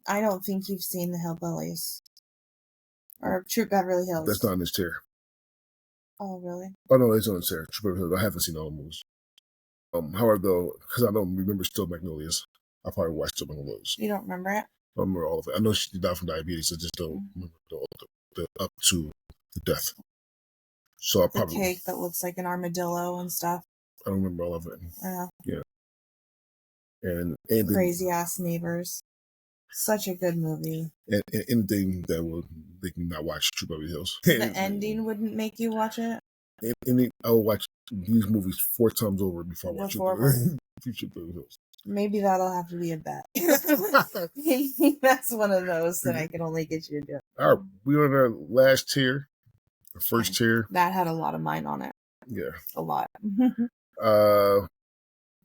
I don't think you've seen The Hillbillies or Troop Beverly Hills. That's not in this tier. Oh, really? Oh no, it's on this tier. Troop Beverly Hills. I haven't seen all the movies. However, though, because I don't remember Still Magnolias, I probably watched Still Magnolias. You don't remember it? I don't remember all of it. I know she died from diabetes. I just don't remember the up to the death. So the cake that looks like an armadillo and stuff. I don't remember all of it. Yeah. And Crazy Ass Neighbors. Such a good movie. And anything that will make me not watch True Beverly Hills. The ending wouldn't make you watch it? I will watch these movies 4 times over before I watch True Beverly Hills. Maybe that'll have to be a bet. Maybe that's one of those that I can only get you to do. All right, we're on our last tier. The first tier. That had a lot of mine on it. Yeah. A lot.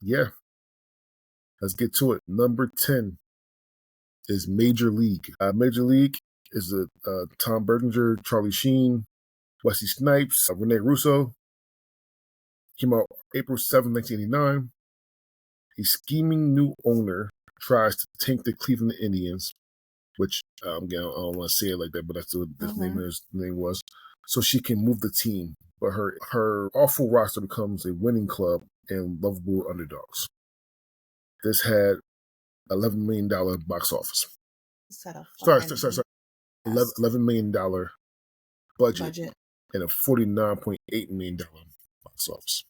Yeah. Let's get to it. Number 10 is Major League. Major League is Tom Berenger, Charlie Sheen, Wesley Snipes, Rene Russo. Came out April 7, 1989. A scheming new owner tries to tank the Cleveland Indians, which again, I don't want to say it like that, but that's what his name was. So she can move the team. But her awful roster becomes a winning club and lovable underdogs. This had $11 million box office. Sorry. $11 million budget and a $49.8 million box office.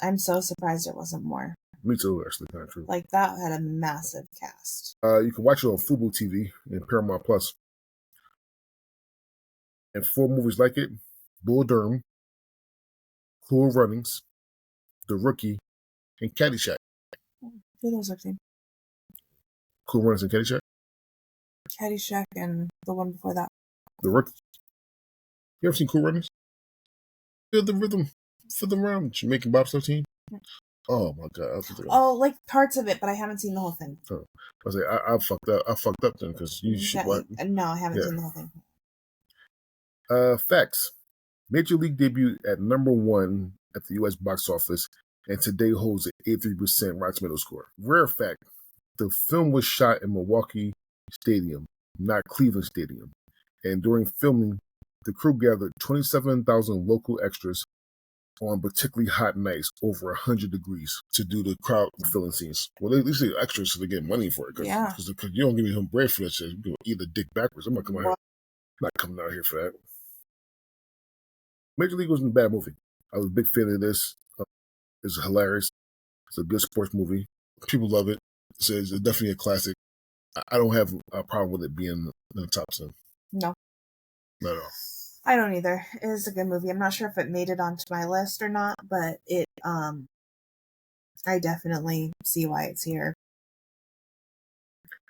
I'm so surprised it wasn't more. Me too, actually, kind of true. Like, that had a massive cast. You can watch it on Fubo TV and Paramount Plus. And 4 movies like it: Bull Durham, Cool Runnings, The Rookie, and Caddyshack. Who those I've seen? Cool Runnings and Caddyshack? Caddyshack and the one before that. The Rookie. You ever seen Cool Runnings? Feel the rhythm for the round. Jamaican Bobsled team. Oh my god! Oh, like parts of it, but I haven't seen the whole thing. I was like, I fucked up. I fucked up then because you should watch. No, I haven't seen the whole thing. Facts. Major League debuted at #1 at the U.S. box office, and today holds an 83% Rotten Tomatoes score. Rare fact: the film was shot in Milwaukee Stadium, not Cleveland Stadium, and during filming, the crew gathered 27,000 local extras on particularly hot nights over 100 degrees to do the crowd filling scenes. Well, at least the extras so they get money for it. Because you don't give me some bread for that shit. You eat the dick backwards. I'm not coming out here. I'm not coming out here for that. Major League wasn't a bad movie. I was a big fan of this. It's hilarious. It's a good sports movie. People love it. It's definitely a classic. I don't have a problem with it being in the top 10. No. Not at all. I don't either. It is a good movie. I'm not sure if it made it onto my list or not, but it I definitely see why it's here.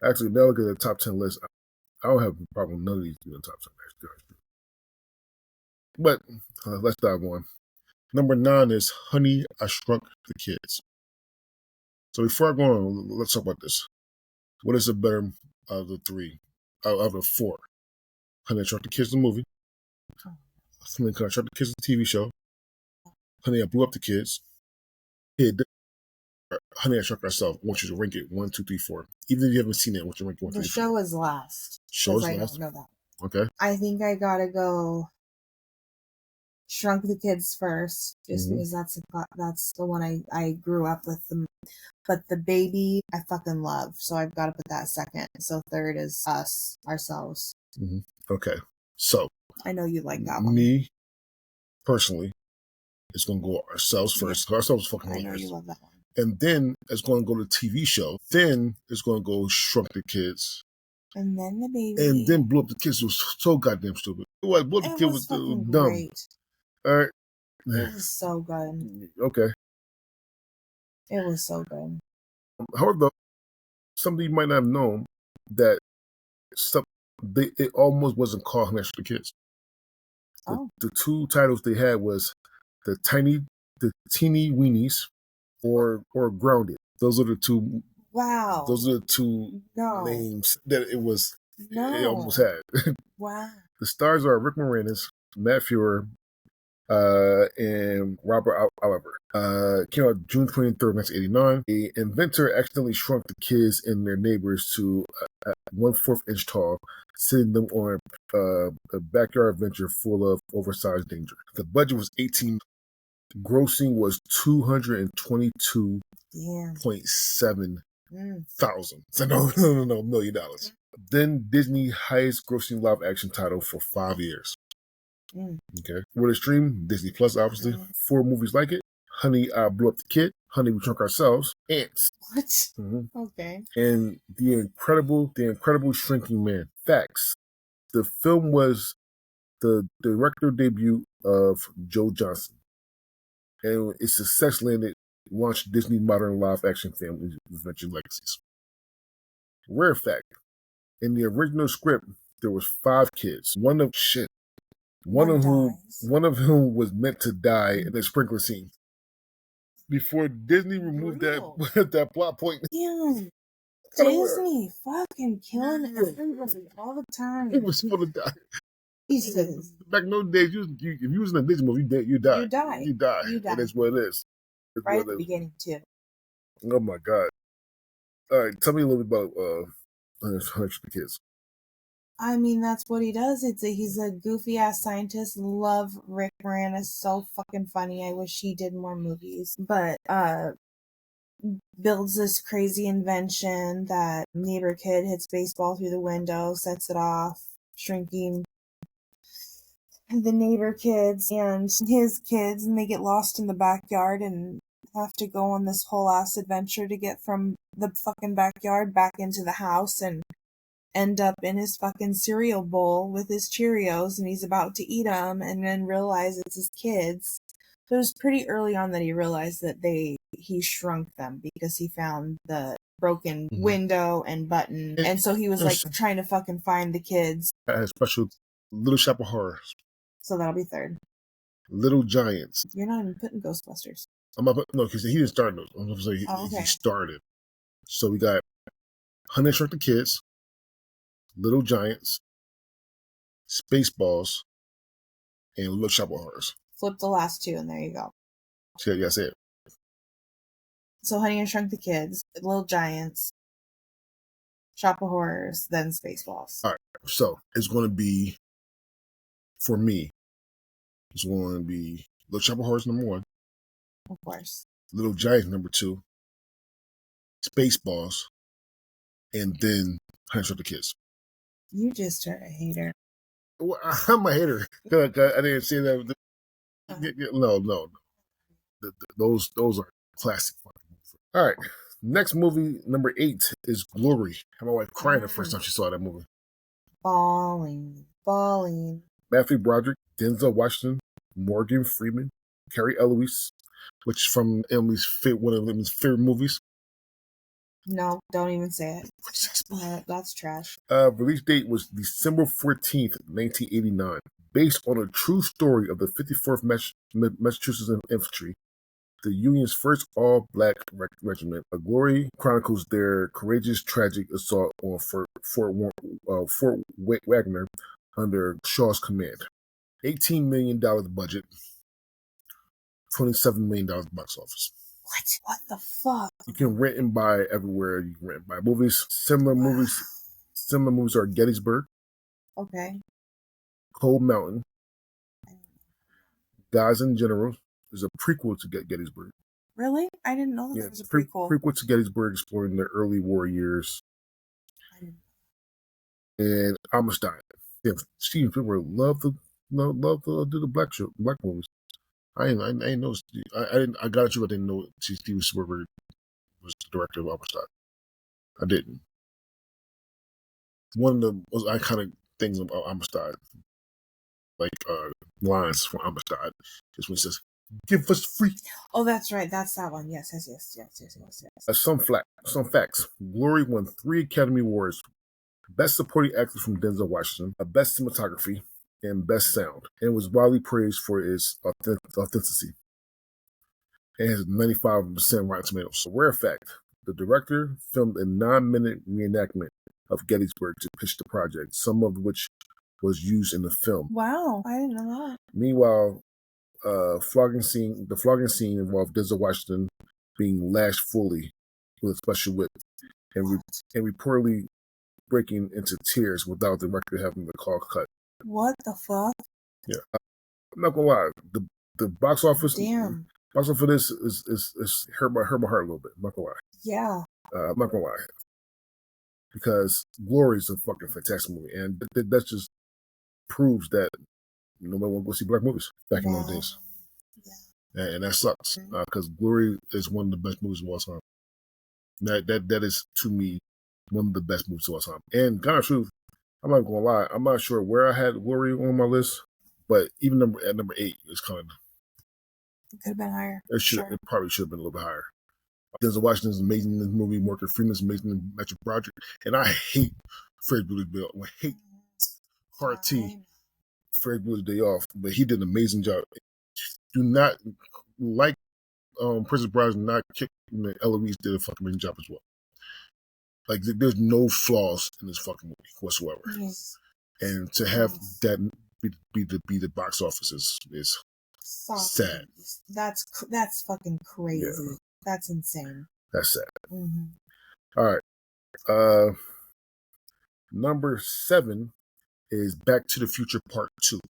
Actually, now look at the top 10 list. I don't have a problem with none of these in the top 10. But let's dive on. Number 9 is Honey, I Shrunk the Kids. So before I go on, let's talk about this. What is the better of the 3? Out of the 4? Honey, I Shrunk the Kids, the movie. Honey, I Shrunk the Kids, the TV show. Honey, I Blew Up the Kids. Honey, I Shrunk Ourselves. I want you to rank it 1, 2, 3, 4. Even if you haven't seen it, I want you to rank it 1, 2, 3, 4. The show is last. Show is last? I last? don't know that. Okay. I think I gotta go Shrunk the Kids first, just because that's the one I grew up with. But the baby, I fucking love, so I've got to put that second. So third is us, ourselves. Mm-hmm. Okay, so I know you like that one. Me, personally, it's going to go ourselves first. Yeah. Ourselves is fucking hilarious. I know you love that one. And then it's going to go to the TV show. Then it's going to go Shrunk the Kids. And then the baby. And then Blew Up the Kids. It was so goddamn stupid. Blew Up the Kids was dumb. Great. All right. It was so good. Okay. It was so good. However, something you might not have known that it almost wasn't called Honey, I Shrunk the Kids. The 2 titles they had was the Teeny Weenies or Grounded. Those are the 2. Wow. Those are the 2 names that it was. It almost had. Wow. The stars are Rick Moranis, Matt Fuhrer, and Robert Oliver. Came out June 23rd, 1989. An inventor accidentally shrunk the kids and their neighbors to 1/4 inch tall, sending them on a backyard adventure full of oversized danger. The budget was $18. Grossing was $222.7 thousand. So no, $1 million. Then Disney highest grossing live action title for 5 years. Okay. Where to stream? Disney Plus, obviously. 4 movies like it: Honey, I Blew Up the Kid, Honey, We Shrunk Ourselves, Ants. What? Okay. And The Incredible Shrinking Man. Facts: the film was the director debut of Joe Johnston, and its success launched Disney modern live action film adventure legacies. Rare fact: in the original script, there was 5 kids. One of whom was meant to die in the sprinkler scene. Before Disney removed that plot point. Damn. Disney fucking killing everybody all the time. It was supposed to die. Jesus. Back in those days, if you was in a Disney movie, you die. You die. It is what it is. Right at the beginning, too. Oh, my God. All right, tell me a little bit about the Kids. I mean, that's what he does. He's a goofy ass scientist. Love Rick Moranis. So fucking funny. I wish he did more movies. But builds this crazy invention that neighbor kid hits baseball through the window, sets it off, shrinking the neighbor kids and his kids, and they get lost in the backyard and have to go on this whole ass adventure to get from the fucking backyard back into the house and end up in his fucking cereal bowl with his Cheerios, and he's about to eat them and then realize it's his kids. But it was pretty early on that he realized that he shrunk them because he found the broken window and button, and so he was like trying to fucking find the kids. I had special Little Shop of Horrors. So that'll be third. Little Giants. You're not even putting Ghostbusters. I'm not no, because he didn't start those. I'm gonna say he started. So we got Honey and Shrunk the Kids, Little Giants, Spaceballs, and Little Shop of Horrors. Flip the last two, and there you go. So, yeah, that's it. So Honey and Shrunk the Kids, Little Giants, Shop of Horrors, then Spaceballs. All right. So it's going to be, for me, it's going to be Little Shop of Horrors number 1. Of course. Little Giants number 2. Spaceballs, and then Honey and Shrunk the Kids. You just are a hater. Well, I'm a hater. I didn't say that. No. Those are classic. All right. Next movie, number 8, is Glory. My wife crying the first time she saw that movie. Bawling. Matthew Broderick, Denzel Washington, Morgan Freeman, Carrie Elwes, which is from one of Emily's favorite movies. No, don't even say it. That's trash. Release date was December 14th, 1989. Based on a true story of the 54th Massachusetts Infantry, the Union's first all-black regiment. Glory chronicles their courageous, tragic assault on Fort Wagner under Shaw's command. $18 million budget, $27 million box office. What the fuck? You can rent and buy everywhere. You can rent and buy movies. Similar movies are Gettysburg. Okay. Cold Mountain. Guys in General is a prequel to Gettysburg. Really? I didn't know that was a prequel. Prequel to Gettysburg, exploring the early war years. And Amistad. Yeah, Steven Spielberg loved to do the black movies. I didn't know. I got you, but I didn't know Steven Spielberg was the director of Amistad. I didn't. One of the most iconic things about Amistad, like lines from Amistad, is when it says, "Give us free." Oh, that's right. That's that one. Yes. Some facts. Glory won 3 Academy Awards: Best Supporting Actor from Denzel Washington, a Best Cinematography, and Best Sound, and was widely praised for its authenticity. It has 95% Rotten Tomatoes. A rare fact: the director filmed a 9-minute reenactment of Gettysburg to pitch the project, some of which was used in the film. Wow, I didn't know that. Meanwhile, the flogging scene involved Denzel Washington being lashed fully with a special whip and reportedly breaking into tears without the director having the call cut. What the fuck? Yeah, I'm not gonna lie. The box office. Damn. Box office for this is hurt my heart a little bit. I'm not gonna lie. Yeah. I'm not gonna lie. Because Glory is a fucking fantastic movie, and that just proves that nobody want to go see black movies back in those days. Yeah. And that sucks because Glory is one of the best movies of all time. That is, to me, one of the best movies of all time. And kind of truth, I'm not gonna lie, I'm not sure where I had Glory on my list, but even at number 8 is kind of. It could have been higher. It probably should have been a little bit higher. Denzel Washington is amazing in this movie. Morgan Freeman is amazing in Matthew Broderick. And I hate Ferris Bueller's Day Off. I hate Hard T. Ferris Bueller's Day Off. But he did an amazing job. Do not like Princess Bride, not kick. Eloise did a fucking amazing job as well. Like, there's no flaws in this fucking movie whatsoever. Yes. And to have that be the box office is sad. That's fucking crazy. Yeah. That's insane. That's sad. Mm-hmm. All right. Number 7 is Back to the Future Part 2.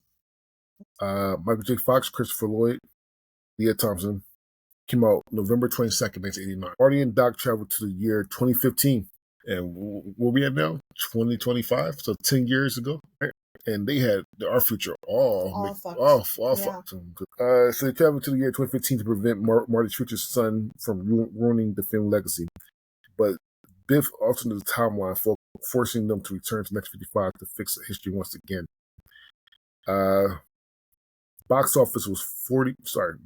Michael J. Fox, Christopher Lloyd, Leah Thompson. Came out November 22nd, 1989. Marty and Doc traveled to the year 2015. And where we at now? 2025? So 10 years ago. Right? and they had our future all fucked. fucked. So they traveled to the year 2015 to prevent Marty's future son from ruining the film legacy. But Biff altered the timeline, forcing them to return to 1955 to fix history once again. Box office was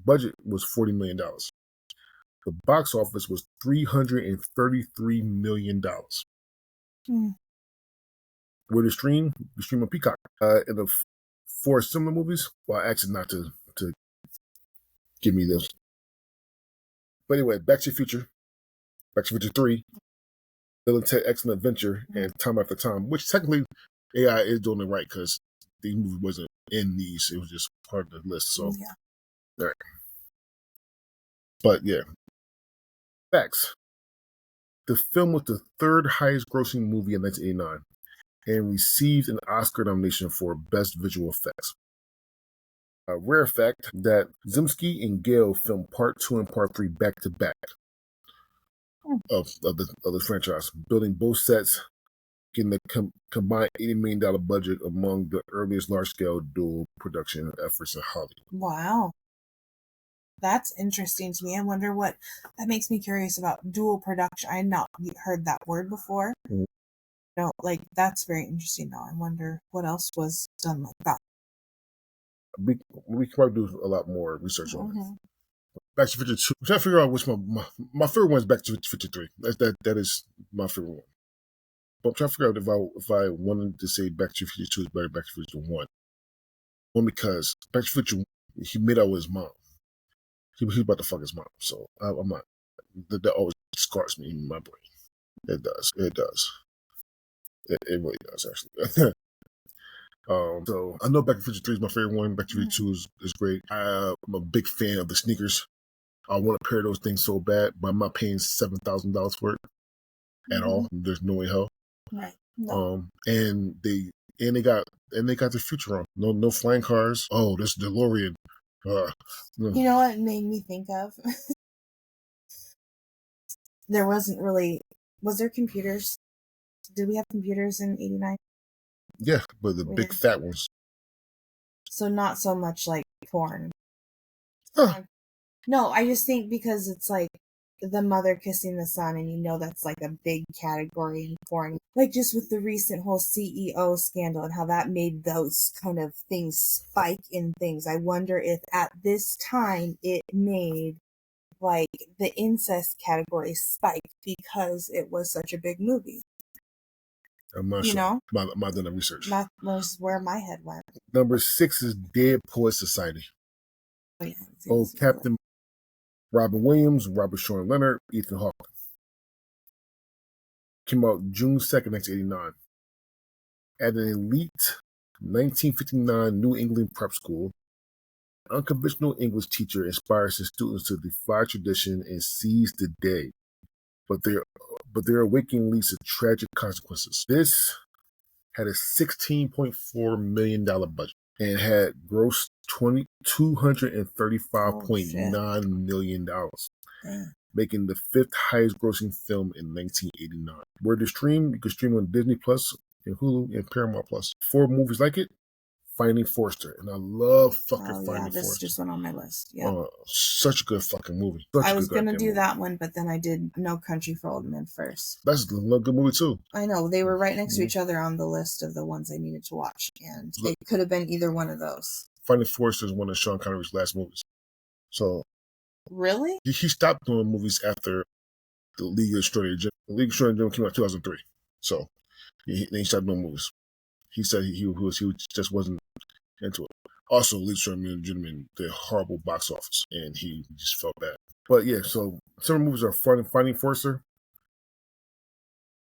budget was $40 million. The box office was $333 million. Where to stream? You stream on Peacock. In the four similar movies, well, actually not to give me this. But anyway, Back to the Future, Back to the Future 3, Bill and Ted Excellent Adventure, and Time After Time, which technically AI is doing it right because the movie wasn't in these. It was just part of the list. So, all right. But yeah. Facts. The film was the third highest grossing movie in 1989 and received an Oscar nomination for Best Visual Effects. A rare fact that Zimsky and Gale filmed Part 2 and Part 3 back to back of the franchise, building both sets, getting the combined $80 million budget among the earliest large-scale dual production efforts in Hollywood. Wow. That's interesting to me. I wonder what that makes me curious about dual production. I had not heard that word before. Mm-hmm. No, like that's very interesting though. I wonder what else was done like that. We can probably do a lot more research on it. Back to 52. I'm trying to figure out which my favorite one is Back to 53. That is my favorite one. But I'm trying to figure out if I wanted to say Back to 52 is better than Back to 51. One, because Back to 52, he made out with his mom. He was about to fuck his mom, so I'm not. That always scars me in my brain. It does. It really does, actually. So I know Back to 53 is my favorite one. Back to 52 is great. I'm a big fan of the sneakers. I want a pair of those things so bad, but I'm not paying $7,000 for it at all. There's no way hell. Right. No. And they got the future on. No flying cars. Oh, this DeLorean. You know what it made me think of? There wasn't really. Was there computers? Did we have computers in '89? Yeah, but the big fat ones. So not so much like porn. No, I just think because it's like the mother kissing the son, and you know that's like a big category in porn. Like just with the recent whole CEO scandal and how that made those kind of things spike in things. I wonder if at this time it made like the incest category spike because it was such a big movie. I'm not sure. I'm not doing the research. That was where my head went. Number 6 is Dead Poets Society. Captain Robin Williams, Robert Sean Leonard, Ethan Hawke. Came out June 2nd, 1989. At an elite 1959 New England prep school, an unconventional English teacher inspires his students to defy tradition and seize the day. But their awakening leads to tragic consequences. This had a $16.4 million budget and had grossed $235.9 million, making the 5th highest grossing film in 1989. Where to stream? You can stream on Disney Plus and Hulu and Paramount Plus. 4 movies like it. Finding Forrester, and I love Finding Forrester. This just went on my list. Yeah, such a good fucking movie. I was gonna do that one, but then I did No Country for Old Men first. That's a good movie too. I know they were right next to each other on the list of the ones I needed to watch, and it could have been either one of those. Finding Forrester is one of Sean Connery's last movies. So, really, he stopped doing movies after the League of Extraordinary Gentlemen. The League of Extraordinary Gentlemen came out in 2003. So, he stopped doing movies. He said he just wasn't into it. Also, League of Extraordinary Gentlemen did horrible box office, and he just felt bad. But yeah, so some movies are Finding Forrester,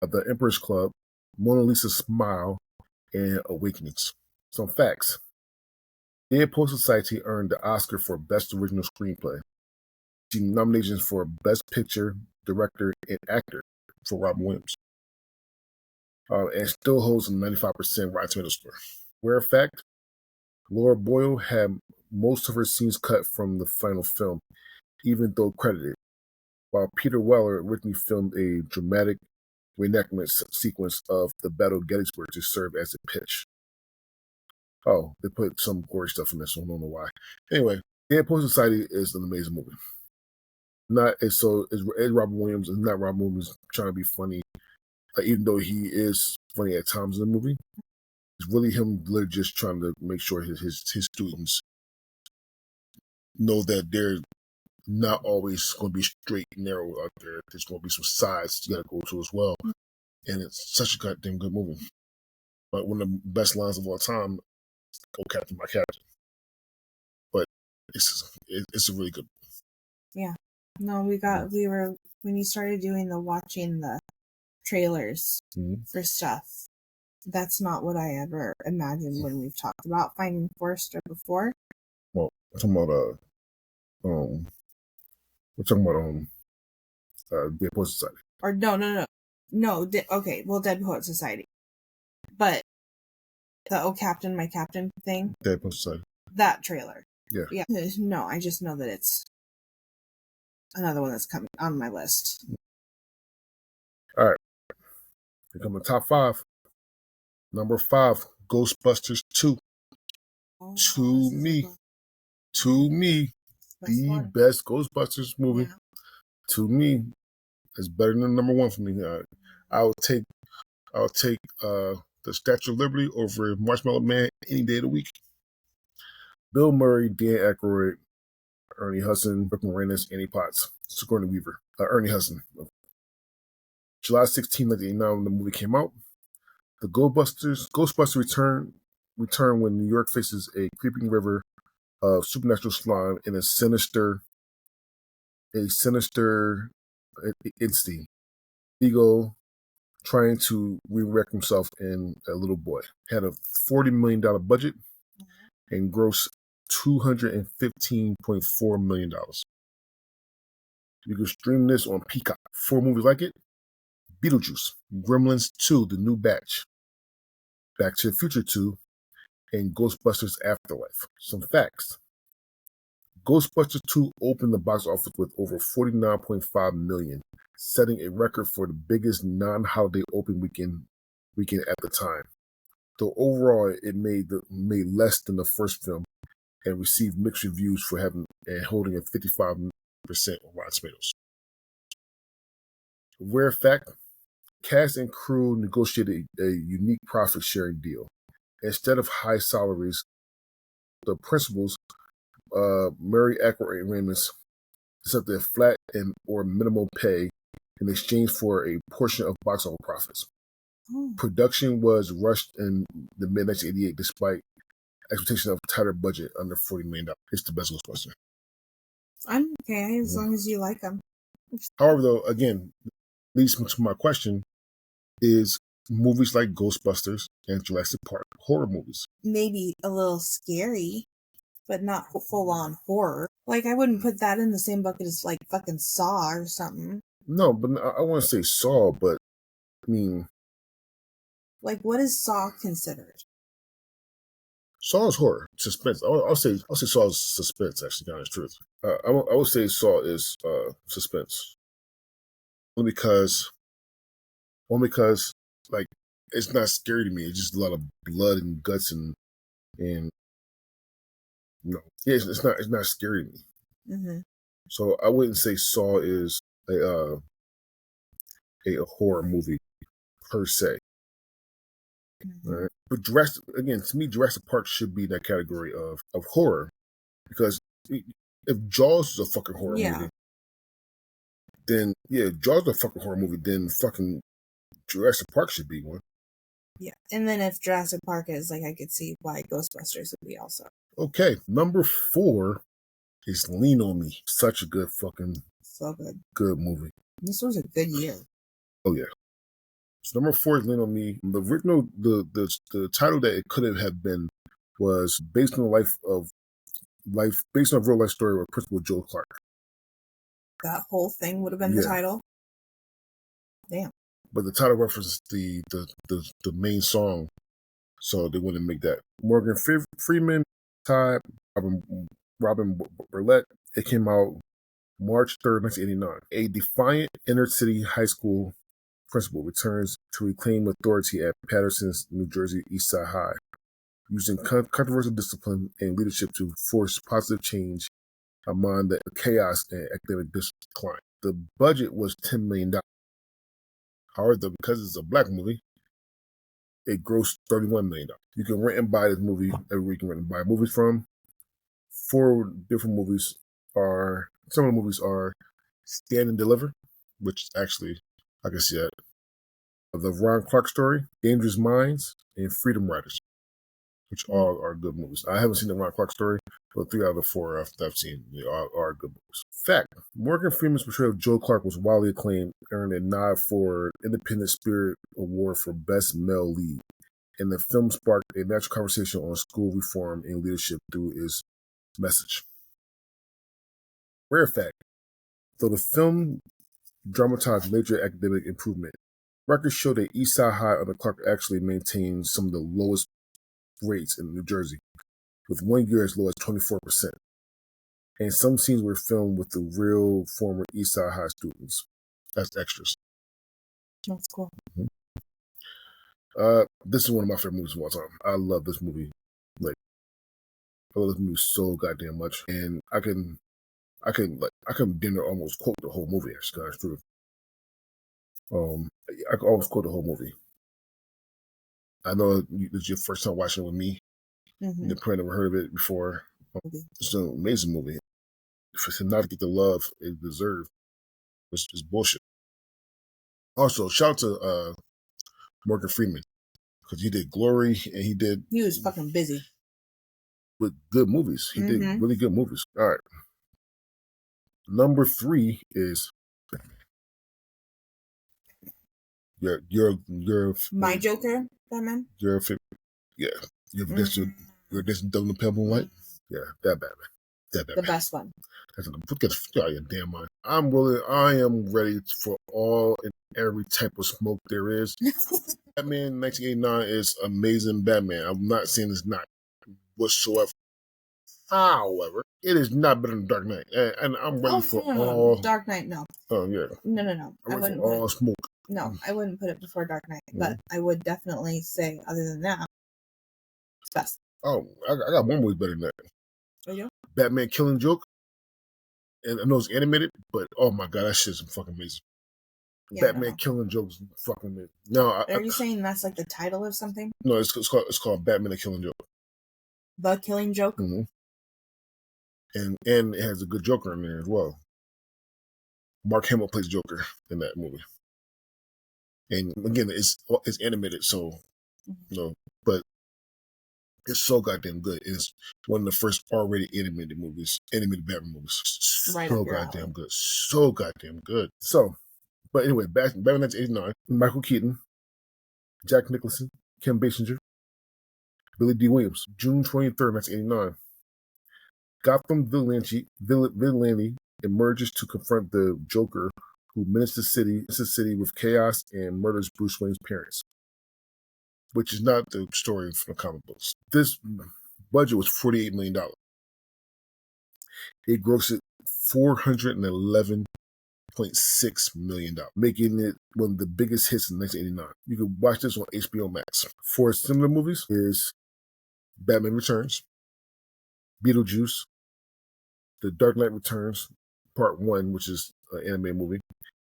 The Emperor's Club, Mona Lisa's Smile, and Awakenings. Some facts. Dead Poets Society earned the Oscar for Best Original Screenplay. She nominations for Best Picture, Director, and Actor for Robin Williams. And still holds a 95% Rotten Tomatoes score. Rare fact, Laura Boyle had most of her scenes cut from the final film, even though credited, while Peter Weller originally filmed a dramatic reenactment sequence of the Battle of Gettysburg to serve as a pitch. Oh, they put some gory stuff in there, so I don't know why. Anyway, Dead Poet Society is an amazing movie. It's Robin Williams is not Robin Williams trying to be funny, even though he is funny at times in the movie. It's really him just trying to make sure his students know that they're not always going to be straight and narrow out there. There's going to be some sides you got to go to as well. And it's such a goddamn good movie. But one of the best lines of all time, "Oh Captain, my Captain." But it's a really good movie. Yeah. No, when you started doing watching the trailers for stuff, that's not what I ever imagined when we've talked about Finding Forrester before. Well, we're talking about Dead Poet Society. Or no. Okay, well, Dead Poet Society. But the "Oh Captain, My Captain" thing. Dead Poet Society. That trailer. Yeah. Yeah. No, I just know that it's another one that's coming on my list. All right. Here come the top 5. Number 5, Ghostbusters 2. Oh, To me, the best Ghostbusters movie. Yeah. To me, is better than number 1 for me. I'll take the Statue of Liberty over Marshmallow Man any day of the week. Bill Murray, Dan Aykroyd, Ernie Hudson, Rick Moranis, Annie Potts, Sigourney Weaver, Ernie Hudson. July 16, 1989, when the movie came out. The Ghostbusters return when New York faces a creeping river of supernatural slime and a sinister entity, Ego, trying to resurrect himself in a little boy. Had a $40 million budget and grossed $215.4 million. You can stream this on Peacock. 4 movies like it: Beetlejuice, Gremlins 2, The New Batch, Back to the Future 2, and Ghostbusters Afterlife. Some facts. Ghostbusters 2 opened the box office with over $49.5 million, setting a record for the biggest non-holiday opening weekend at the time. Though overall it made less than the first film and received mixed reviews for holding a 55% on Rotten Tomatoes. Rare fact: cast and crew negotiated a unique profit-sharing deal. Instead of high salaries, the principals, Murray, Aykroyd, and Ramis, accepted a flat or minimal pay in exchange for a portion of box office profits. Production was rushed in the mid-1988 despite expectation of a tighter budget under $40 million. It's the best Ghostbuster. I'm okay as long as you like them. However, though, again, leads me to my question: is movies like Ghostbusters and Jurassic Park horror movies? Maybe a little scary, but not full-on horror. Like, I wouldn't put that in the same bucket as, like, fucking Saw or something. No, but I want to say Saw, but, I mean... Like, what is Saw considered? Saw is horror. Suspense. I'll say Saw is suspense, actually, to be honest, truth. I would say Saw is suspense. Only because, like, it's not scary to me. It's just a lot of blood and guts and no, yeah, it's not scary to me. Mm-hmm. So I wouldn't say Saw is a horror movie per se. Mm-hmm. Right? But to me, Jurassic Park should be in that category of horror, because if Jaws is a fucking horror movie, then Jaws is a fucking horror movie. Then fucking Jurassic Park should be one. Yeah, and then if Jurassic Park is, like, I could see why Ghostbusters would be also. Okay, number 4 is Lean on Me. Such a good good movie. This was a good year. Oh yeah. So number 4 is Lean on Me. The original, the title that it could have been was based on based on a real life story of Principal Joe Clark. That whole thing would have been the title. Damn. But the title references the main song, so they wouldn't make that. Morgan Freeman, Todd, Robin Burlett. It came out March 3rd, 1989. A defiant inner city high school principal returns to reclaim authority at Patterson's New Jersey East Side High. using controversial discipline and leadership to force positive change among the chaos and academic decline. The budget was $10 million. However, because it's a black movie, it grossed $31 million. You can rent and buy this movie every week. You can rent and buy movies from. 4 different movies are, some of the movies are Stand and Deliver, which actually, I can see that. The Ron Clark Story, Dangerous Minds, and Freedom Riders, which all are good movies. I haven't seen the Ron Clark Story, but 3 out of the 4 I've seen are good movies. Fact, Morgan Freeman's portrayal of Joe Clark was widely acclaimed, earned a nod for Independent Spirit Award for Best Male Lead, and the film sparked a natural conversation on school reform and leadership through its message. Rare fact, though the film dramatized major academic improvement, records show that Eastside High under Clark actually maintained some of the lowest rates in New Jersey, with one year as low as 24%. And some scenes were filmed with the real former Eastside High students as extras. That's cool. This is one of my favorite movies of all time. I love this movie. Like, I love this movie so goddamn much, and I can damn near almost quote the whole movie. Actually, that's true. I can almost quote the whole movie. I know this is your first time watching it with me. Mm-hmm. You've probably never heard of it before. It's an amazing movie. For him not to get the love it deserved is bullshit. Also, shout out to Morgan Freeman, because he did Glory and he was fucking busy with good movies. He did really good movies. All right. Number 3 is your my Joker, Batman. Your this Double Pebble White. Yeah, that Batman. The best one. Get out of your damn mind. I am ready for all and every type of smoke there is. Batman 1989 is amazing Batman. I'm not saying it's not whatsoever. However, it is not better than Dark Knight. And I'm ready for all... Dark Knight, no. Oh, yeah. No. I'm ready for all smoke. No, I wouldn't put it before Dark Knight, but I would definitely say, other than that, it's best. Oh, I got one movie better than that. Oh, yeah? Batman Killing Joke. And I know it's animated, but oh my god, that shit's fucking amazing. Yeah, Batman Killing Joke is fucking amazing. No, are you saying that's like the title of something? No, it's called Batman the Killing Joke. The Killing Joke? Mm-hmm. And it has a good Joker in there as well. Mark Hamill plays Joker in that movie. And again, it's animated, so but it's so goddamn good. It's one of the first R-rated animated Batman movies. Right, so goddamn good. So goddamn good. So, but anyway, Batman 1989, Michael Keaton, Jack Nicholson, Kim Basinger, Billy D. Williams, June 23rd, 1989. Gotham vigilante emerges to confront the Joker, who menaced the city with chaos and murders Bruce Wayne's parents, which is not the story from the comic books. This budget was $48 million. It grossed $411.6 million, making it one of the biggest hits in 1989. You can watch this on HBO Max. 4 similar movies is Batman Returns, Beetlejuice, The Dark Knight Returns, Part 1, which is an anime movie,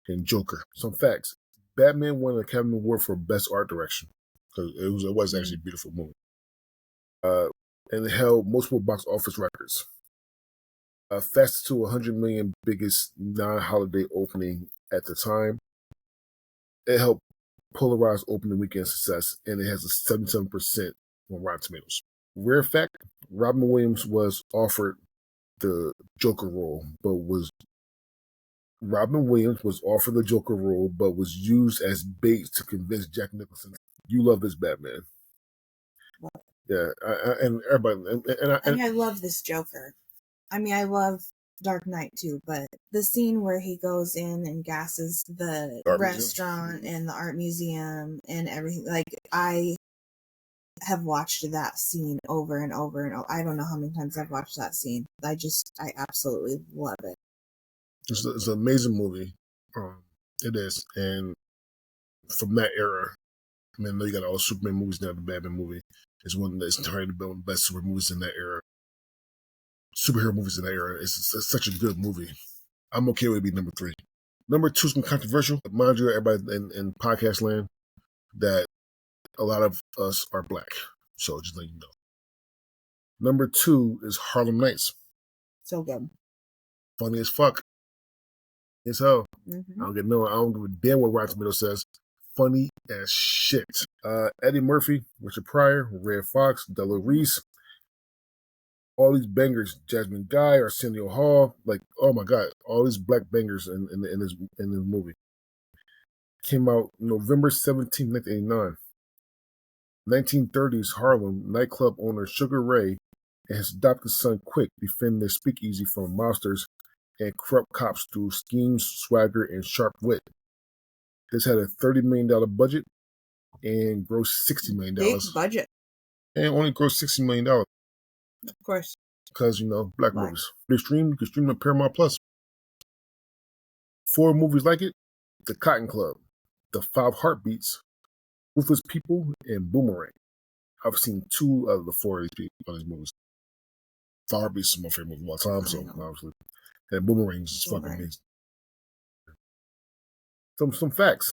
and Joker. Some facts. Batman won an Academy Award for Best Art Direction, because it was actually a beautiful movie. And it held multiple box office records. Fastest to 100 million biggest non-holiday opening at the time. It helped polarize opening weekend success, and it has a 77% on Rotten Tomatoes. Rare fact, Robin Williams was offered the Joker role, but was used as bait to convince Jack Nicholson, you love this Batman. Yeah, and everybody, I love this Joker. I mean, I love Dark Knight too, but the scene where he goes in and gasses the restaurant and the art museum and everything, like, I have watched that scene over and over and over. I don't know how many times I've watched that scene. I absolutely love it. It's an amazing movie. It is, and from that era, I mean, I know you got all the Superman movies now, the Batman movie. It's one that's trying to build the best superhero movies in that era. It's such a good movie. I'm okay with it being number 3. Number 2 is controversial. Mind you, everybody in podcast land, that a lot of us are black. So just let you know. Number 2 is Harlem Nights. So good. Funny as fuck. As hell. Mm-hmm. I don't give a damn what Rotten Tomatoes says. Funny as shit. Eddie Murphy, Richard Pryor, Red Fox, Della Reese. All these bangers, Jasmine Guy, Arsenio Hall, like, oh my god, all these black bangers in this movie. Came out November 17, 1989. 1930s Harlem nightclub owner Sugar Ray and his adopted son Quick defend their speakeasy from mobsters and corrupt cops through schemes, swagger, and sharp wit. This had a $30 million budget and grossed $60 million. Big budget. And only grossed $60 million. Of course. Because, black movies. You can stream on Paramount Plus. 4 movies like it: The Cotton Club, The 5 Heartbeats, Ruthless People, and Boomerang. I've seen 2 out of the 4 of these movies. 5 Heartbeats is my favorite movie of all time, so obviously. And Boomerang is fucking amazing. Some facts.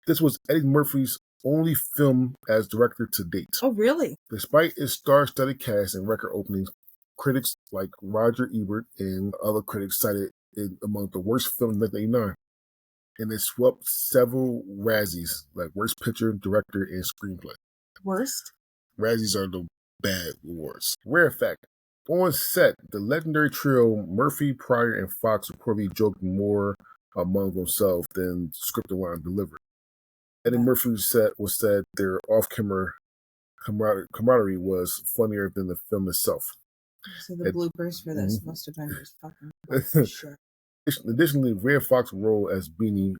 This was Eddie Murphy's only film as director to date. Oh, really? Despite its star-studded cast and record openings, critics like Roger Ebert and other critics cited it among the worst films in 1989. And it swept several Razzies, like Worst Picture, Director, and Screenplay. Worst? Razzies are the bad awards. Rare fact: on set, the legendary trio Murphy, Pryor, and Fox reportedly joked more among themselves than scripted line delivered. Eddie Murphy was said their off-camera camaraderie was funnier than the film itself. So the bloopers for this must have been just fucking shit. Additionally, Red Fox's role as Beanie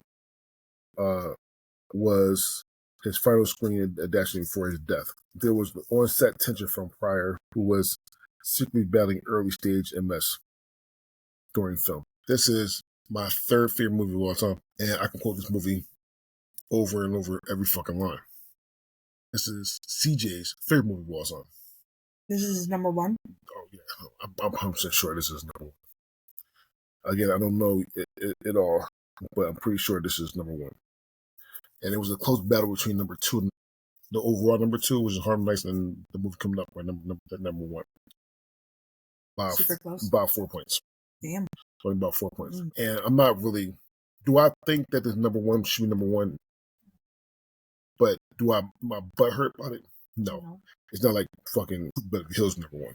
was his final screen adaptation before his death. There was on-set tension from Pryor, who was secretly battling early-stage MS during film. This is my 3rd favorite movie of all time, and I can quote this movie over and over every fucking line. This is CJ's favorite movie of all time. This is number 1? Oh, yeah. I'm 100% sure this is number 1. Again, I don't know it all, but I'm pretty sure this is number 1. And it was a close battle between number 2 and the overall number 2, which is Harlem Nights, and the movie coming up by number 1. Super close. About 4 points. Damn. Only about 4 points. And I'm not really... Do I think that this number 1 should be number 1? But do my butt hurt about it? No. It's not like fucking Beverly Hills number 1.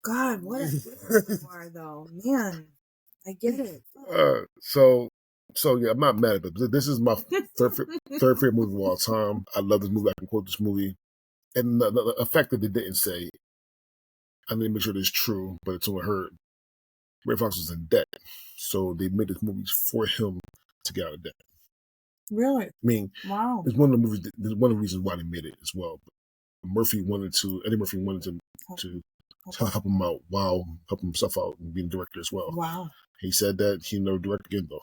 God, what a you are, though. Man, I get it. So yeah, I'm not mad at it. This is my third favorite movie of all time. I love this movie. I can quote this movie. And the fact that they didn't say, I need to make sure this is true, but it's only heard. Ray Fox was in debt. So they made this movie for him to get out of debt. Really? I mean, wow. It's one of the movies. It's one of the reasons why they made it as well. But Eddie Murphy wanted to help him out while helping himself out and being director as well. Wow. He said that he never direct again though.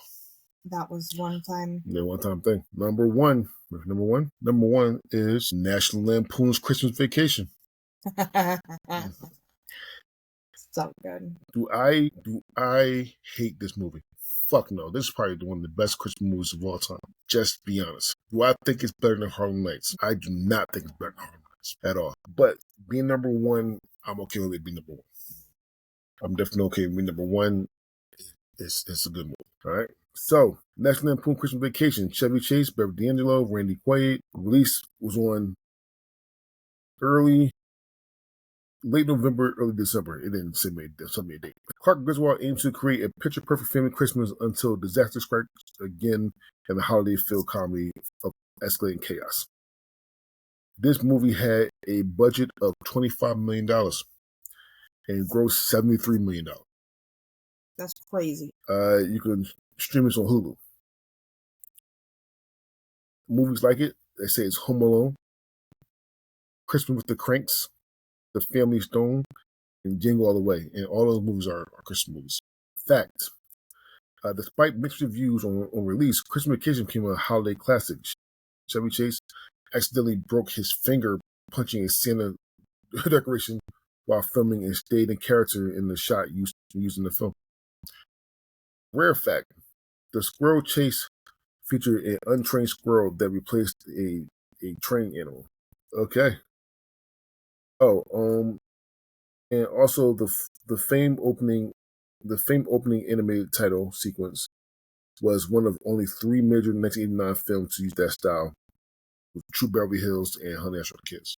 That was one time. Yeah, one-time thing. Number one is National Lampoon's Christmas Vacation. So good. Do I hate this movie? Fuck no. This is probably one of the best Christmas movies of all time. Just be honest. Do I think it's better than Harlem Nights? I do not think it's better than Harlem Nights at all. But being number 1, I'm okay with it being number 1. I'm definitely okay with being number 1. It's a good movie. All right. So, National Lampoon Christmas Vacation. Chevy Chase, Beverly D'Angelo, Randy Quaid. Release was on late November, early December. It didn't say me a date. Clark Griswold aims to create a picture-perfect family Christmas until disaster strikes again in the holiday-filled comedy of escalating chaos. This movie had a budget of $25 million and grossed $73 million. That's crazy. You can stream this on Hulu. Movies like it, they say it's Home Alone, Christmas with the Cranks, The Family Stone, and Jingle All the Way. And all those movies are Christmas movies. Fact, despite mixed reviews on release, Christmas Vacation became a holiday classic. Chevy Chase accidentally broke his finger punching a Santa decoration while filming and stayed in character in the shot used in the film. Rare fact: the squirrel chase featured an untrained squirrel that replaced a trained animal. Okay. Oh, and also the famed opening animated title sequence was one of only 3 major 1989 films to use that style, with True Beverly Hills and Honey I Shrunk the Kids.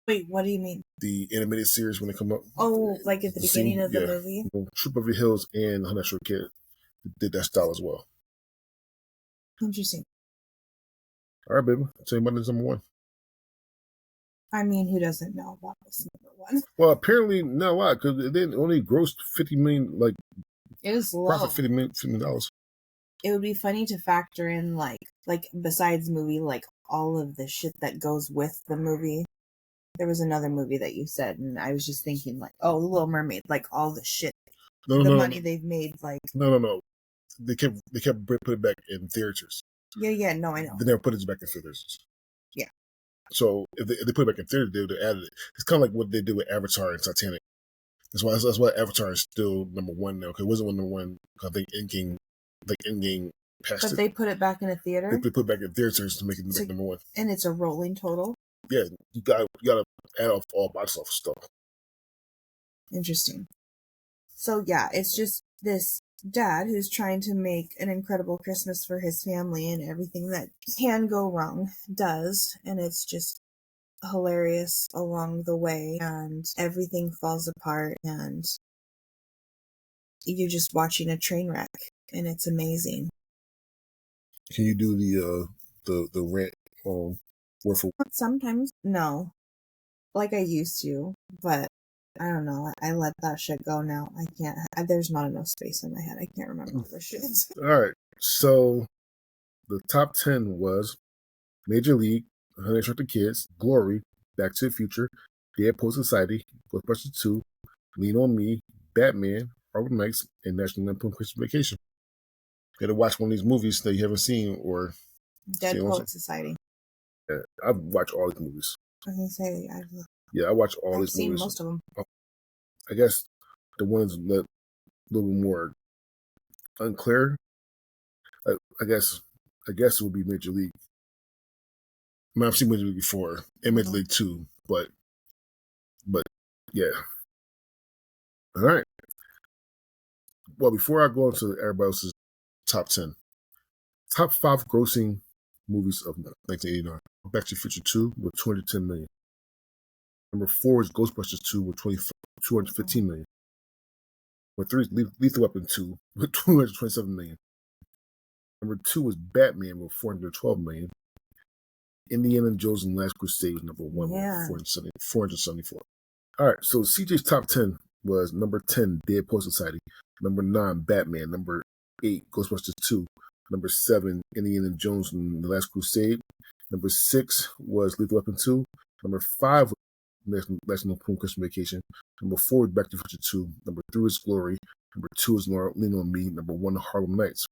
Wait, what do you mean? The animated series when they come up. Oh, like at the beginning of the movie? True Beverly Hills and Honey I Shrunk the Kids did that style as well. Interesting. All right, baby. Tell you about this number one. I mean, who doesn't know about this number one? Well, apparently not a lot because it didn't only grossed $50 million. Like it was low. Profit $50 million. It would be funny to factor in like besides movie, like all of the shit that goes with the movie. There was another movie that you said, and I was just thinking like, oh, Little Mermaid, like all the shit, money they've made, like no. They kept putting it back in theaters. Yeah, no, I know. They never put it back in theaters. Yeah. So if they put it back in theaters, they would have added it. It's kind of like what they did with Avatar and Titanic. That's why Avatar is still number one now. Because it wasn't number one. I think Endgame passed it. But they put it back in a theater. They put it back in theaters to make it number one. And it's a rolling total. Yeah, you gotta add off all box office stuff. Interesting. So yeah, it's just this dad who's trying to make an incredible Christmas for his family, and everything that can go wrong does, and it's just hilarious along the way, and everything falls apart, and you're just watching a train wreck, and it's amazing. Can you do the rant word for word? Sometimes no, like I used to, but I don't know. I let that shit go now. I can't. There's not enough space in my head. I can't remember all the shit. All right. So the top 10 was Major League, Honey I Shrunk the Kids, Glory, Back to the Future, Dead Poet Society, Ghostbusters 2, Lean on Me, Batman, Harlem Nights, and National Lampoon Christmas Vacation. You gotta watch one of these movies that you haven't seen or. Dead Poet Society. Yeah, I've watched all these movies. I was gonna say, I watch all these movies. I've seen most of them. I guess the ones that a little more unclear. I guess it would be Major League. I mean, I've seen Major League before and Major League 2, but yeah. All right. Well, before I go into everybody else's top 10, top 5 grossing movies of 1989. Back to the Future 2 with $210 million. Number 4 is Ghostbusters 2 with $215 million. Number 3 is Lethal Weapon 2 with $227 million. Number 2 is Batman with $412 million. Indiana Jones and Last Crusade was number 1 with $474. All right, so CJ's top 10 was number 10, Dead Poet Society. Number 9, Batman. Number 8, Ghostbusters 2. Number 7, Indiana Jones and the Last Crusade. Number 6 was Lethal Weapon 2. Number 5 was National Lampoon Christmas Vacation. Number 4 is Back to the Future 2. Number 3 is Glory. Number 2 is Lean on Me. Number 1, Harlem Nights.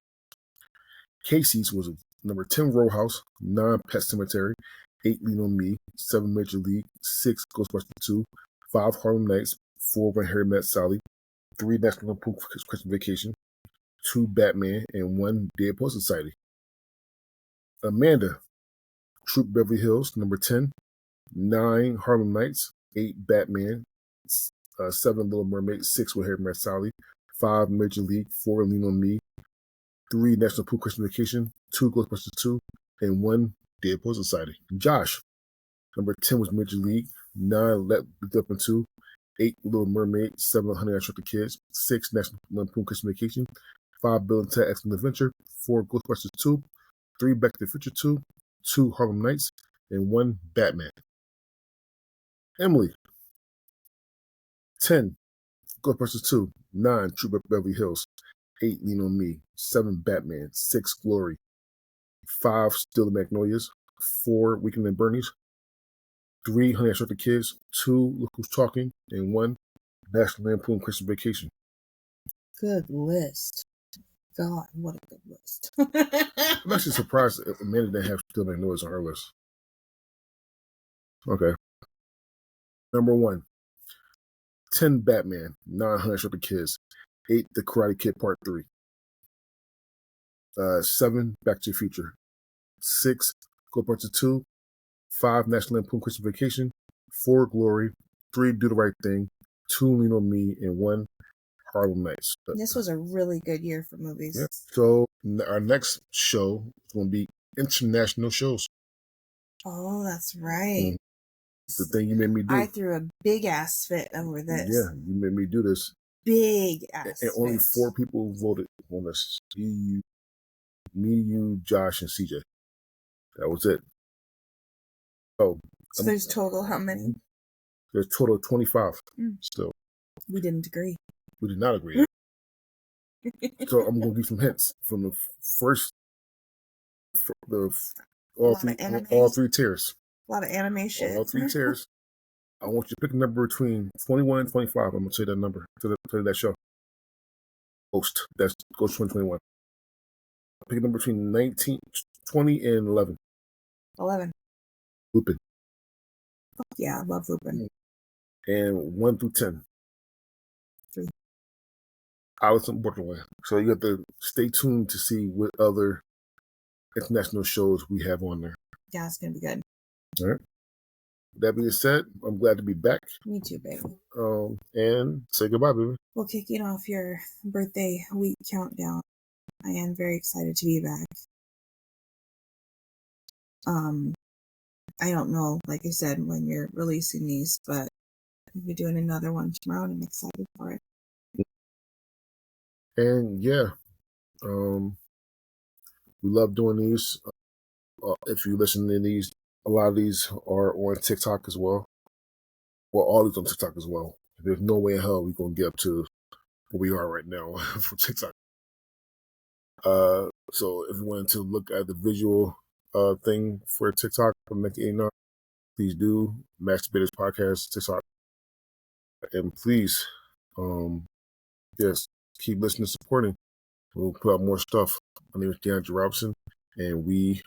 Casey's was number 10, Roadhouse. 9, Pet Sematary. 8, Lean on Me. 7, Major League. 6, Ghostbusters 2. 5, Harlem Nights. 4, When Harry Met Sally. 3, National Lampoon Christmas Vacation. 2, Batman. And 1, Dead Poet Society. Amanda, Troop Beverly Hills, number 10. 9, Harlem Nights. 8, Batman. 7, Little Mermaid. 6, When Harry Met Sally. 5, Major League. 4, Lean on Me. 3, National Lampoon Christmas Vacation. 2, Ghostbusters 2. And 1, Dead Poet Society. Josh, number 10 was Major League. 9, Let Up in 2. 8, Little Mermaid. 7, Honey I Shrunk the Kids. 6, National Lampoon Christmas Vacation. 5, Bill and Ted Excellent Adventure. 4, Ghostbusters 2. 3, Back to the Future 2. 2, Harlem Nights. And 1, Batman. Emily, 10, Ghostbusters 2. 9, True Beverly Hills. 8, Lean on Me. 7, Batman. 6, Glory. 5, Still the Magnolias. 4, Weekend at Bernie's. 3, Honey I Shrunk the Kids. 2, Look Who's Talking. And 1, National Lampoon Christmas Vacation. Good list. God, what a good list. I'm actually surprised if Amanda didn't have Still Magnolias on her list. Okay. Number 1, 10 Batman, 9 Honey Shrunk the Kids, 8 The Karate Kid Part 3, 7 Back to the Future, 6 Ghostbusters 2, 5 National Lampoon Christmas Vacation, 4 Glory, 3 Do the Right Thing, 2 Lean on Me, and 1 Harlem Nights. This was a really good year for movies. Yeah. So our next show is going to be international shows. Oh, that's right. The thing you made me do. I threw a big ass fit over this. Yeah, you made me do this. Big ass and only fit. 4 people voted on this. Me, you, Josh, and CJ. That was it. So there's total how many? There's total of 25. Still. We didn't agree. We did not agree. So I'm going to give some hints from the first, all 3 tiers. A lot of animation. All 3 tiers. I want you to pick a number between 21 and 25. I'm going to say that number to that show. Ghost 2021. Pick a number between 20 and 11. 11. Lupin. Fuck yeah, I love Lupin. And 1 through 10. 3. Alice in Borderland. So you have to stay tuned to see what other international shows we have on there. Yeah, it's going to be good. All right. That being said, I'm glad to be back. Me too, baby. And say goodbye, baby. Well, kicking off your birthday week countdown, I am very excited to be back. I don't know, like I said, when you're releasing these, but we'll be doing another one tomorrow, and I'm excited for it. And yeah, we love doing these. If you listen to these, a lot of these are on TikTok as well. Well, all these on TikTok as well. There's no way in hell we're going to get up to where we are right now for TikTok. So if you wanted to look at the visual thing for TikTok from 1989, please do. Masturbators Podcast TikTok. And please, yes, keep listening, supporting. We'll put out more stuff. My name is DeAndre Robinson, and we